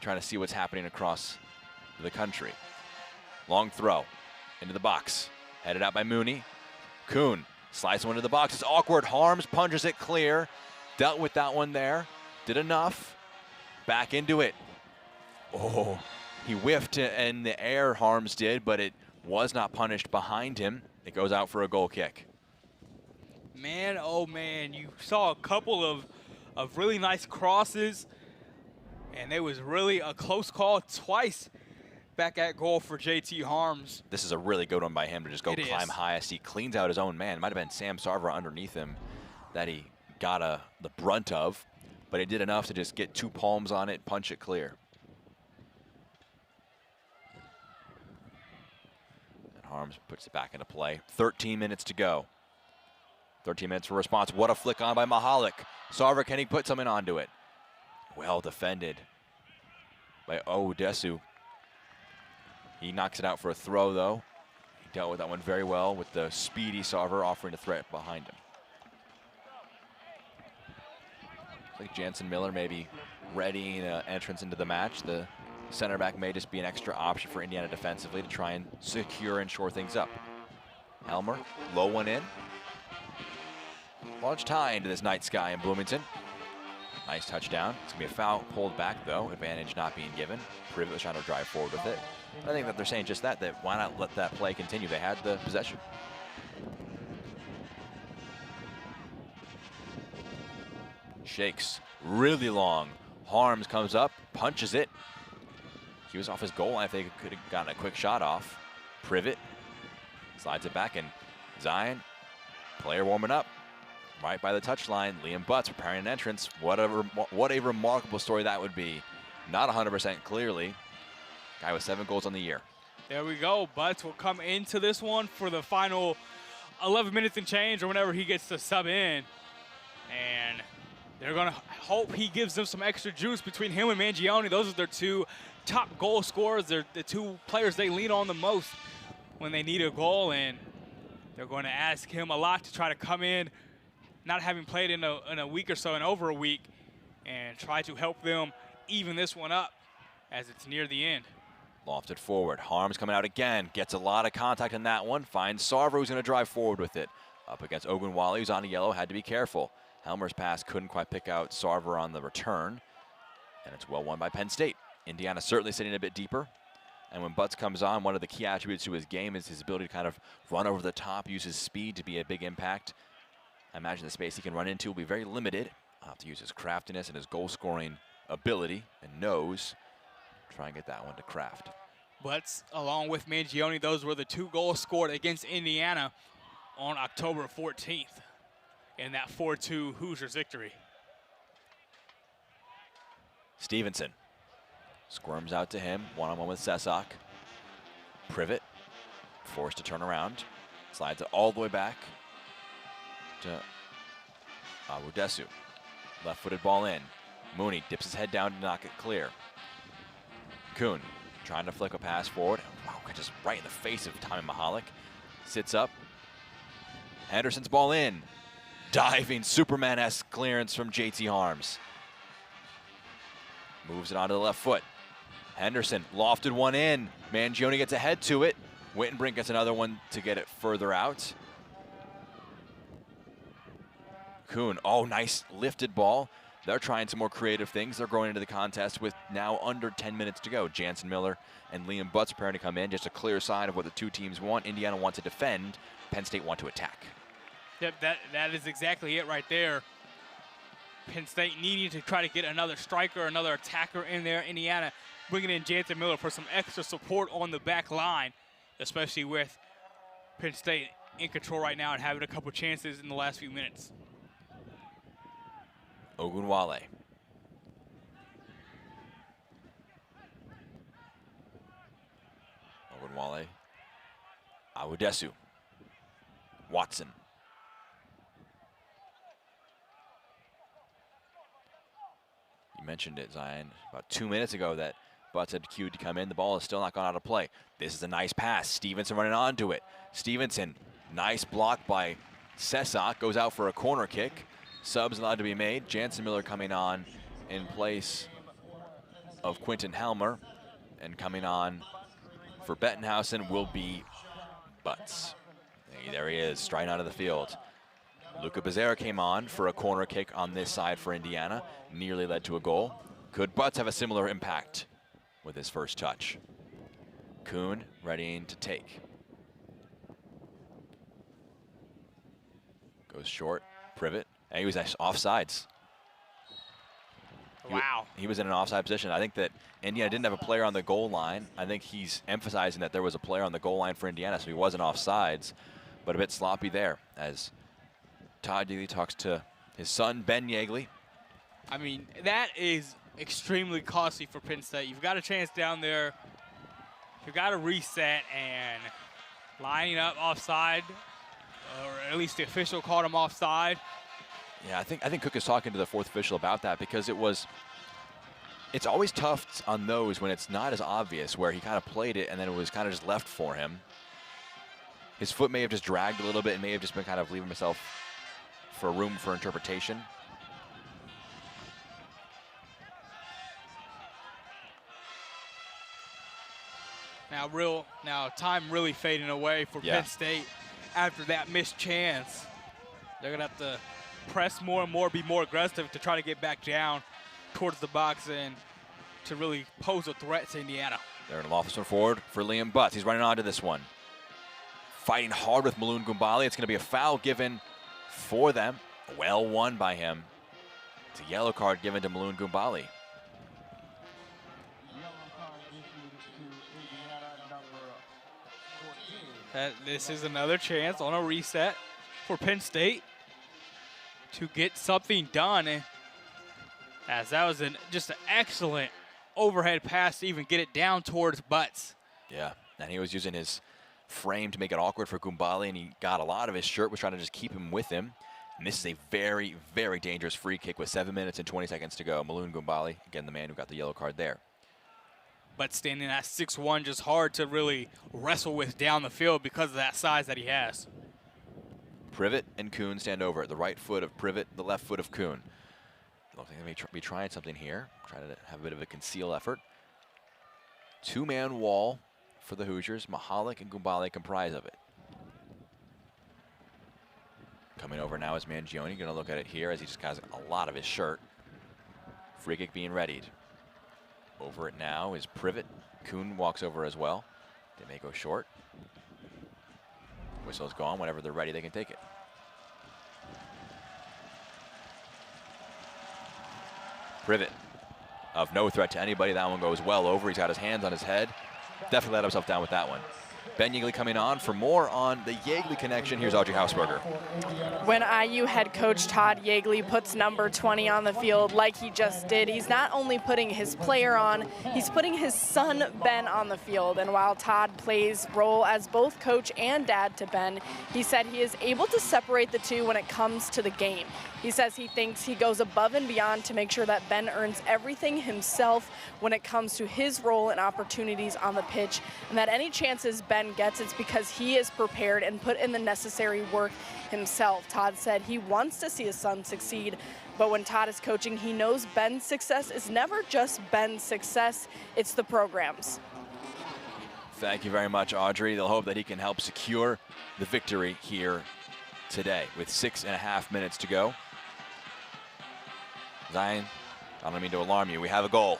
trying to see what's happening across the country. Long throw into the box, headed out by Mooney. Kuhn slides one into the box. It's awkward. Harms punches it clear. Dealt with that one there. Did enough. Back into it. Oh, he whiffed in the air, Harms did, but it was not punished behind him. It goes out for a goal kick. Man, oh man, you saw a couple of really nice crosses, and it was really a close call twice back at goal for JT Harms. This is a really good one by him to just go climb highest. He cleans out his own man. It might have been Sam Sarver underneath him that he got the brunt of, but he did enough to just get 2 palms on it, punch it clear. And Harms puts it back into play. 13 minutes to go. 13 minutes for response. What a flick on by Mahalik. Sarver, can he put something onto it? Well defended by Odesu. He knocks it out for a throw, though. He dealt with that one very well with the speedy Sarver offering a threat behind him. I think Jansen Miller may be readying an entrance into the match. The center back may just be an extra option for Indiana defensively to try and secure and shore things up. Helmer, low one in. Large tie into this night sky in Bloomington. Nice touchdown. It's going to be a foul pulled back, though. Advantage not being given. Privet was trying to drive forward with it. I think that they're saying just that why not let that play continue? They had the possession. Shakes really long. Harms comes up, punches it. He was off his goal line. I think he could have gotten a quick shot off. Privet slides it back, and Zion, player warming up right by the touchline. Liam Butts preparing an entrance. What a remarkable story that would be. Not 100% clearly. Guy with 7 goals on the year. There we go. Butts will come into this one for the final 11 minutes and change, or whenever he gets to sub in. And they're going to hope he gives them some extra juice between him and Mangione. Those are their 2 top goal scorers. They're the 2 players they lean on the most when they need a goal. And they're going to ask him a lot to try to come in, not having played in a week or so, and over a week, and try to help them even this one up as it's near the end. Lofted forward. Harms coming out again. Gets a lot of contact in that one. Finds Sarver, who's going to drive forward with it. Up against Ogunwale, who's on a yellow. Had to be careful. Helmer's pass couldn't quite pick out Sarver on the return. And it's well won by Penn State. Indiana certainly sitting a bit deeper. And when Butts comes on, one of the key attributes to his game is his ability to kind of run over the top, use his speed to be a big impact. I imagine the space he can run into will be very limited. I'll have to use his craftiness and his goal-scoring ability and nose. Try and get that one to Kraft. Butts, along with Mangione, those were the 2 goals scored against Indiana on October 14th in that 4-2 Hoosiers victory. Stevenson squirms out to him, one-on-one with Sesak. Privet forced to turn around, slides it all the way back to Awudesu. Left-footed ball in. Mooney dips his head down to knock it clear. Kuhn trying to flick a pass forward. Wow, just right in the face of Tommy Mahalik. Sits up. Henderson's ball in. Diving Superman-esque clearance from JT Harms. Moves it onto the left foot. Henderson lofted one in. Mangione gets ahead to it. Wittenbrink gets another one to get it further out. Kuhn, oh, nice lifted ball. they're trying some more creative things. They're going into the contest with now under 10 minutes to go. Jansen Miller and Liam Butts preparing to come in. Just a clear sign of what the two teams want. Indiana want to defend. Penn State want to attack. Yep, that is exactly it right there. Penn State needing to try to get another striker, another attacker in there. Indiana bringing in Jansen Miller for some extra support on the back line, especially with Penn State in control right now and having a couple chances in the last few minutes. Ogunwale. Ogunwale. Awudesu. Watson. You mentioned it, Zion, about 2 minutes ago that Butts had queued to come in. The ball has still not gone out of play. This is a nice pass. Stevenson running onto it. Stevenson, nice block by Sesak, goes out for a corner kick. Subs allowed to be made. Jansen Miller coming on in place of Quinton Helmer, and coming on for Bettenhausen will be Butts. There he is, striding out of the field. Luca Becerra came on for a corner kick on this side for Indiana. Nearly led to a goal. Could Butts have a similar impact with his first touch? Kuhn readying to take. Goes short, Privet, and he was offsides. Wow. He was in an offside position. I think that Indiana didn't have a player on the goal line. I think he's emphasizing that there was a player on the goal line for Indiana, so he wasn't offsides, but a bit sloppy there as Todd Yeagley talks to his son, Ben Yeagley. I mean, that is extremely costly for Penn State. You've got a chance down there. You've got to reset, and lining up offside, or at least the official called him offside. Yeah, I think Cook is talking to the fourth official about that, because it's always tough on those when it's not as obvious, where he kind of played it and then it was kind of just left for him. His foot may have just dragged a little bit and may have just been kind of leaving himself for room for interpretation. Now time really fading away for Penn State after that missed chance. They're gonna have to press more and more, be more aggressive to try to get back down towards the box and to really pose a threat to Indiana. They're going to loft this one forward for Liam Butts. He's running onto this one. Fighting hard with Maloon Gumbali. It's going to be a foul given for them. Well won by him. It's a yellow card given to Maloon Gumbali. This is another chance on a reset for Penn State to get something done, as that was just an excellent overhead pass to even get it down towards Butts. Yeah, and he was using his frame to make it awkward for Gumbali, and he got a lot of his shirt, was trying to just keep him with him. And this is a very, very dangerous free kick with 7 minutes and 20 seconds to go. Maloon Gumbali, again, the man who got the yellow card there. But standing at 6'1", just hard to really wrestle with down the field because of that size that he has. Privet and Kuhn stand over it. The right foot of Privet, the left foot of Kuhn. Looks like they may be trying something here. Trying to have a bit of a conceal effort. Two-man wall for the Hoosiers. Mahalik and Gumbali comprise of it. Coming over now is Mangione. Going to look at it here as he just has a lot of his shirt. Free kick being readied. Over it now is Privet. Kuhn walks over as well. They may go short. Whistle's gone. Whenever they're ready, they can take it. Privet, of no threat to anybody. That one goes well over. He's got his hands on his head. Definitely let himself down with that one. Ben Yeagley coming on for more on the Yeagley connection. Here's Audrey Hausberger. When IU head coach Todd Yeagley puts number 20 on the field like he just did, he's not only putting his player on, he's putting his son Ben on the field. And while Todd plays role as both coach and dad to Ben, he said he is able to separate the two when it comes to the game. He says he thinks he goes above and beyond to make sure that Ben earns everything himself when it comes to his role and opportunities on the pitch, and that any chances Ben gets, it's because he is prepared and put in the necessary work himself. Todd said he wants to see his son succeed, but when Todd is coaching, he knows Ben's success is never just Ben's success, it's the program's. Thank you very much, Audrey. They'll hope that he can help secure the victory here today with 6.5 minutes to go. Zion, I don't mean to alarm you. We have a goal.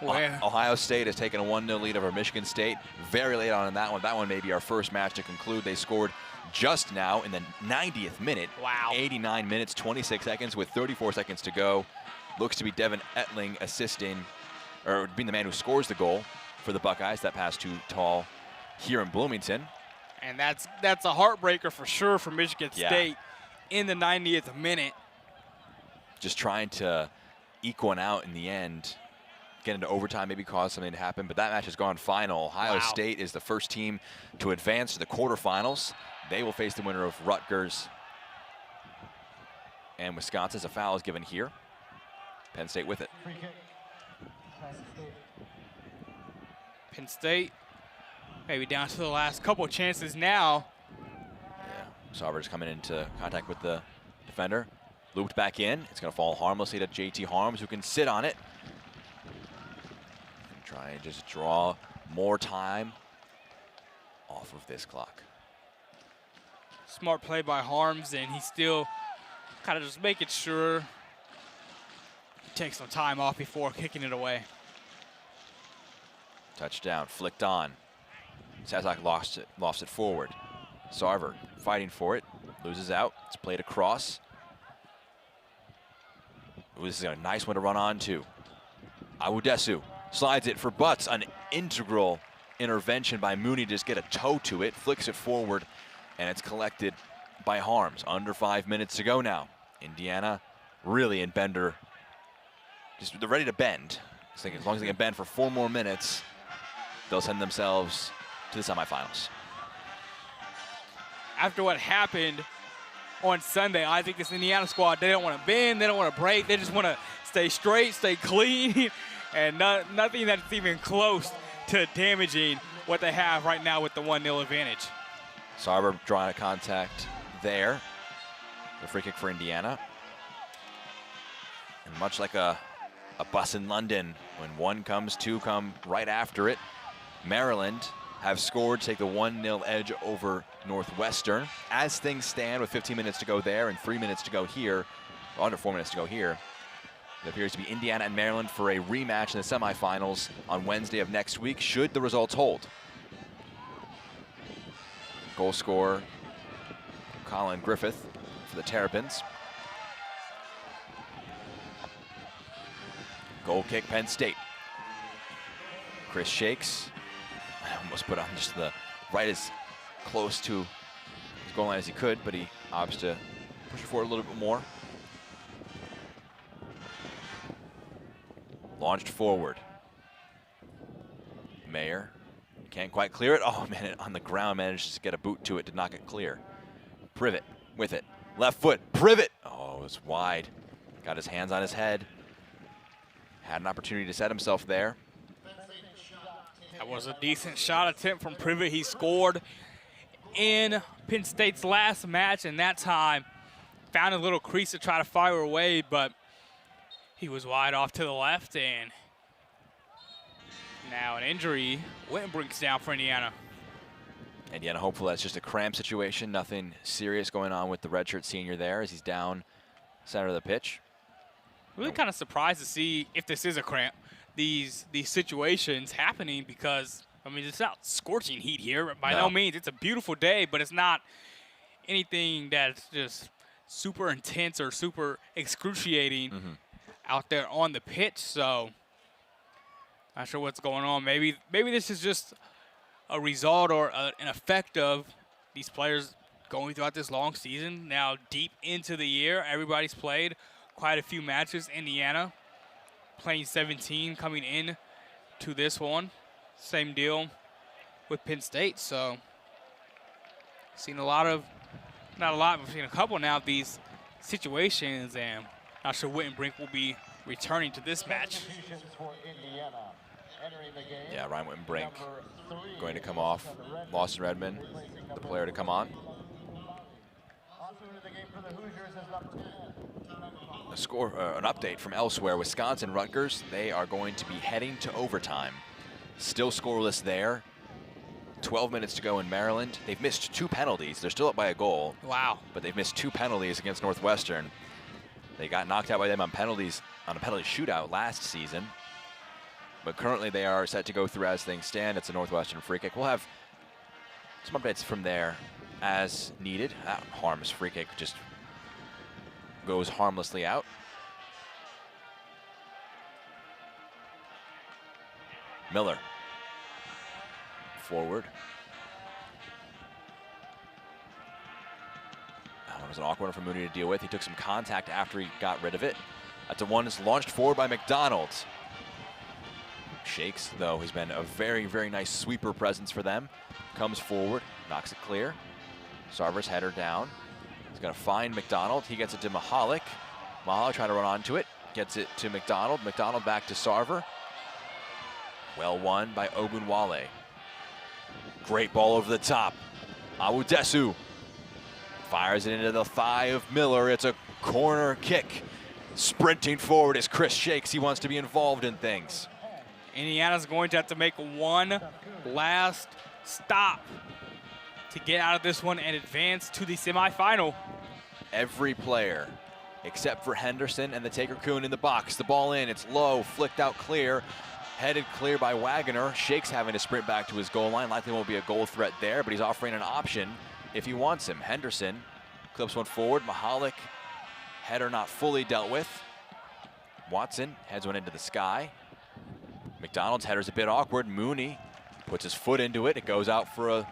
Well, Ohio State has taken a 1-0 lead over Michigan State. Very late on in that one. That one may be our first match to conclude. They scored just now in the 90th minute. Wow. 89 minutes, 26 seconds with 34 seconds to go. Looks to be Devin Etling assisting, or being the man who scores the goal for the Buckeyes. That pass too tall here in Bloomington. and that's a heartbreaker for sure for Michigan Yeah. State in the 90th minute. Just trying to eke one out in the end. Get into overtime, maybe cause something to happen, but that match has gone final. Ohio Wow. State is the first team to advance to the quarterfinals. They will face the winner of Rutgers and Wisconsin. As a foul is given here. Penn State with it. Free kick. Kansas State. Penn State maybe down to the last couple of chances now. Yeah, Sarver's coming into contact with the defender. Looped back in. It's going to fall harmlessly to JT Harms, who can sit on it. And try and just draw more time off of this clock. Smart play by Harms, and he's still kind of just making sure he takes some time off before kicking it away. Touchdown, flicked on. Sazak lost it forward. Sarver fighting for it, loses out. It's played across. Ooh, this is a nice one to run on to. Awudesu slides it for Butts. An integral intervention by Mooney to just get a toe to it, flicks it forward, and it's collected by Harms. Under 5 minutes to go now. Indiana really in bender. They're ready to bend. I think as long as they can bend for 4 more minutes, they'll send themselves to the semifinals. After what happened on Sunday, I think this Indiana squad, they don't want to bend, they don't want to break, they just want to stay straight, stay clean, and nothing that's even close to damaging what they have right now with the 1-0 advantage. Sarver drawing a contact there. The free kick for Indiana. And much like a bus in London, when one comes, two come right after it. Maryland have scored, take the 1-0 edge over Northwestern. As things stand with 15 minutes to go there and 3 minutes to go here, under 4 minutes to go here, it appears to be Indiana and Maryland for a rematch in the semifinals on Wednesday of next week, should the results hold. Goal scorer, Colin Griffith for the Terrapins. Goal kick, Penn State. Chris Shakes. Almost put on just the right as close to his goal line as he could, but he opts to push it forward a little bit more. Launched forward. Mayer can't quite clear it. Oh man, on the ground managed to get a boot to it, did not get clear. Privet with it. Left foot, Privet. Oh, it was wide. Got his hands on his head. Had an opportunity to set himself there. That was a decent shot attempt from Privet. He scored in Penn State's last match, and that time found a little crease to try to fire away, but he was wide off to the left, and now an injury. Wittenbrink's down for Indiana. Indiana hopeful that's just a cramp situation. Nothing serious going on with the redshirt senior there as he's down center of the pitch. Really kind of surprised to see if this is a cramp. These situations happening because, I mean, it's not scorching heat here. By no means. It's a beautiful day, but it's not anything that's just super intense or super excruciating out there on the pitch. So, not sure what's going on. Maybe this is just a result or an effect of these players going throughout this long season. Now, deep into the year, everybody's played quite a few matches. Indiana playing 17 coming in to this one. Same deal with Penn State. So, seen a lot of, not a lot, but seen a couple now of these situations, and not sure Wittenbrink will be returning to this match. Substitutions for Indiana. Entering the game, Yeah, Ryan Wittenbrink number 3, going to come off. Lawson Redmond, the player to come on. Also into the game for the Hoosiers is number 10. An update from elsewhere. Wisconsin, Rutgers, they are going to be heading to overtime. Still scoreless there. 12 minutes to go in Maryland. They've missed 2 penalties. They're still up by a goal. Wow. But they've missed 2 penalties against Northwestern. They got knocked out by them on penalties on a penalty shootout last season. But currently they are set to go through as things stand. It's a Northwestern free kick. We'll have some updates from there as needed. Harm's free kick just goes harmlessly out. Miller. Forward. That was an awkward one for Mooney to deal with. He took some contact after he got rid of it. That's a one that's launched forward by McDonald. Shakes, though, has been a very, very nice sweeper presence for them. Comes forward, knocks it clear. Sarver's header down. He's going to find McDonald. He gets it to Mahalik. Mahalik trying to run onto it. Gets it to McDonald. McDonald back to Sarver. Well won by Ogunwale. Great ball over the top. Awudesu fires it into the thigh of Miller. It's a corner kick. Sprinting forward is Chris Shakes. He wants to be involved in things. Indiana's going to have to make one last stop to get out of this one and advance to the semifinal. Every player, except for Henderson and the Taker Kuhn in the box. The ball in, it's low, flicked out clear. Headed clear by Wagner. Shakes having to sprint back to his goal line. Likely won't be a goal threat there, but he's offering an option if he wants him. Henderson clips one forward. Mahalik, header not fully dealt with. Watson heads one into the sky. McDonald's header's a bit awkward. Mooney puts his foot into it. It goes out for a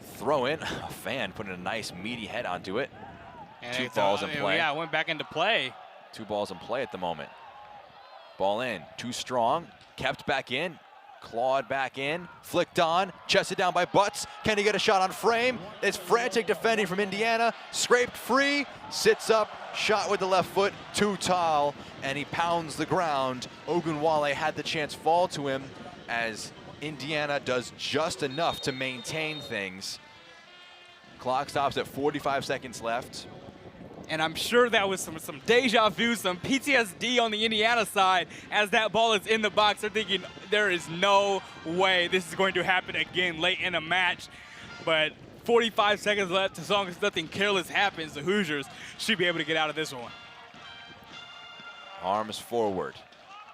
throw-in. A fan putting a nice meaty head onto it. And Two balls in play. Yeah, it went back into play. 2 balls in play at the moment. Ball in, too strong. Kept back in, clawed back in, flicked on, chested down by Butts. Can he get a shot on frame? It's frantic defending from Indiana. Scraped free, sits up, shot with the left foot, too tall, and he pounds the ground. Ogunwale had the chance fall to him as Indiana does just enough to maintain things. Clock stops at 45 seconds left. And I'm sure that was some deja vu, some PTSD on the Indiana side as that ball is in the box. They're thinking there is no way this is going to happen again late in a match. But 45 seconds left, as long as nothing careless happens, the Hoosiers should be able to get out of this one. Arms forward.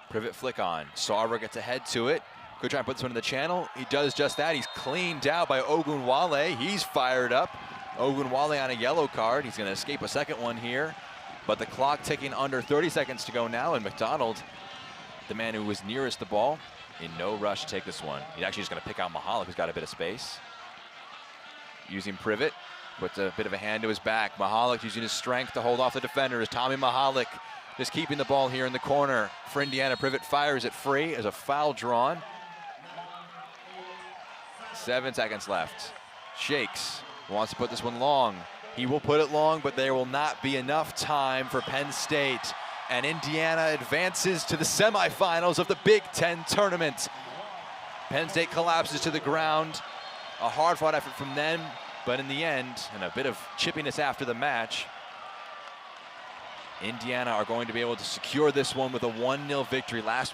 Privet flick on. Sarver gets ahead to it. Could try and put this one in the channel. He does just that. He's cleaned out by Ogunwale. He's fired up. Ogunwale on a yellow card. He's going to escape a second one here. But the clock ticking under 30 seconds to go now. And McDonald, the man who was nearest the ball, in no rush to take this one. He's actually just going to pick out Mahalik, who's got a bit of space. Using Privet. Puts a bit of a hand to his back. Mahalik using his strength to hold off the defenders. Tommy Mahalik just keeping the ball here in the corner for Indiana. Privet fires it free as a foul drawn. 7 seconds left. Shakes. Wants to put this one long. He will put it long, but there will not be enough time for Penn State. And Indiana advances to the semifinals of the Big Ten tournament. Penn State collapses to the ground. A hard-fought effort from them, but in the end, and a bit of chippiness after the match, Indiana are going to be able to secure this one with a 1-0 victory last week.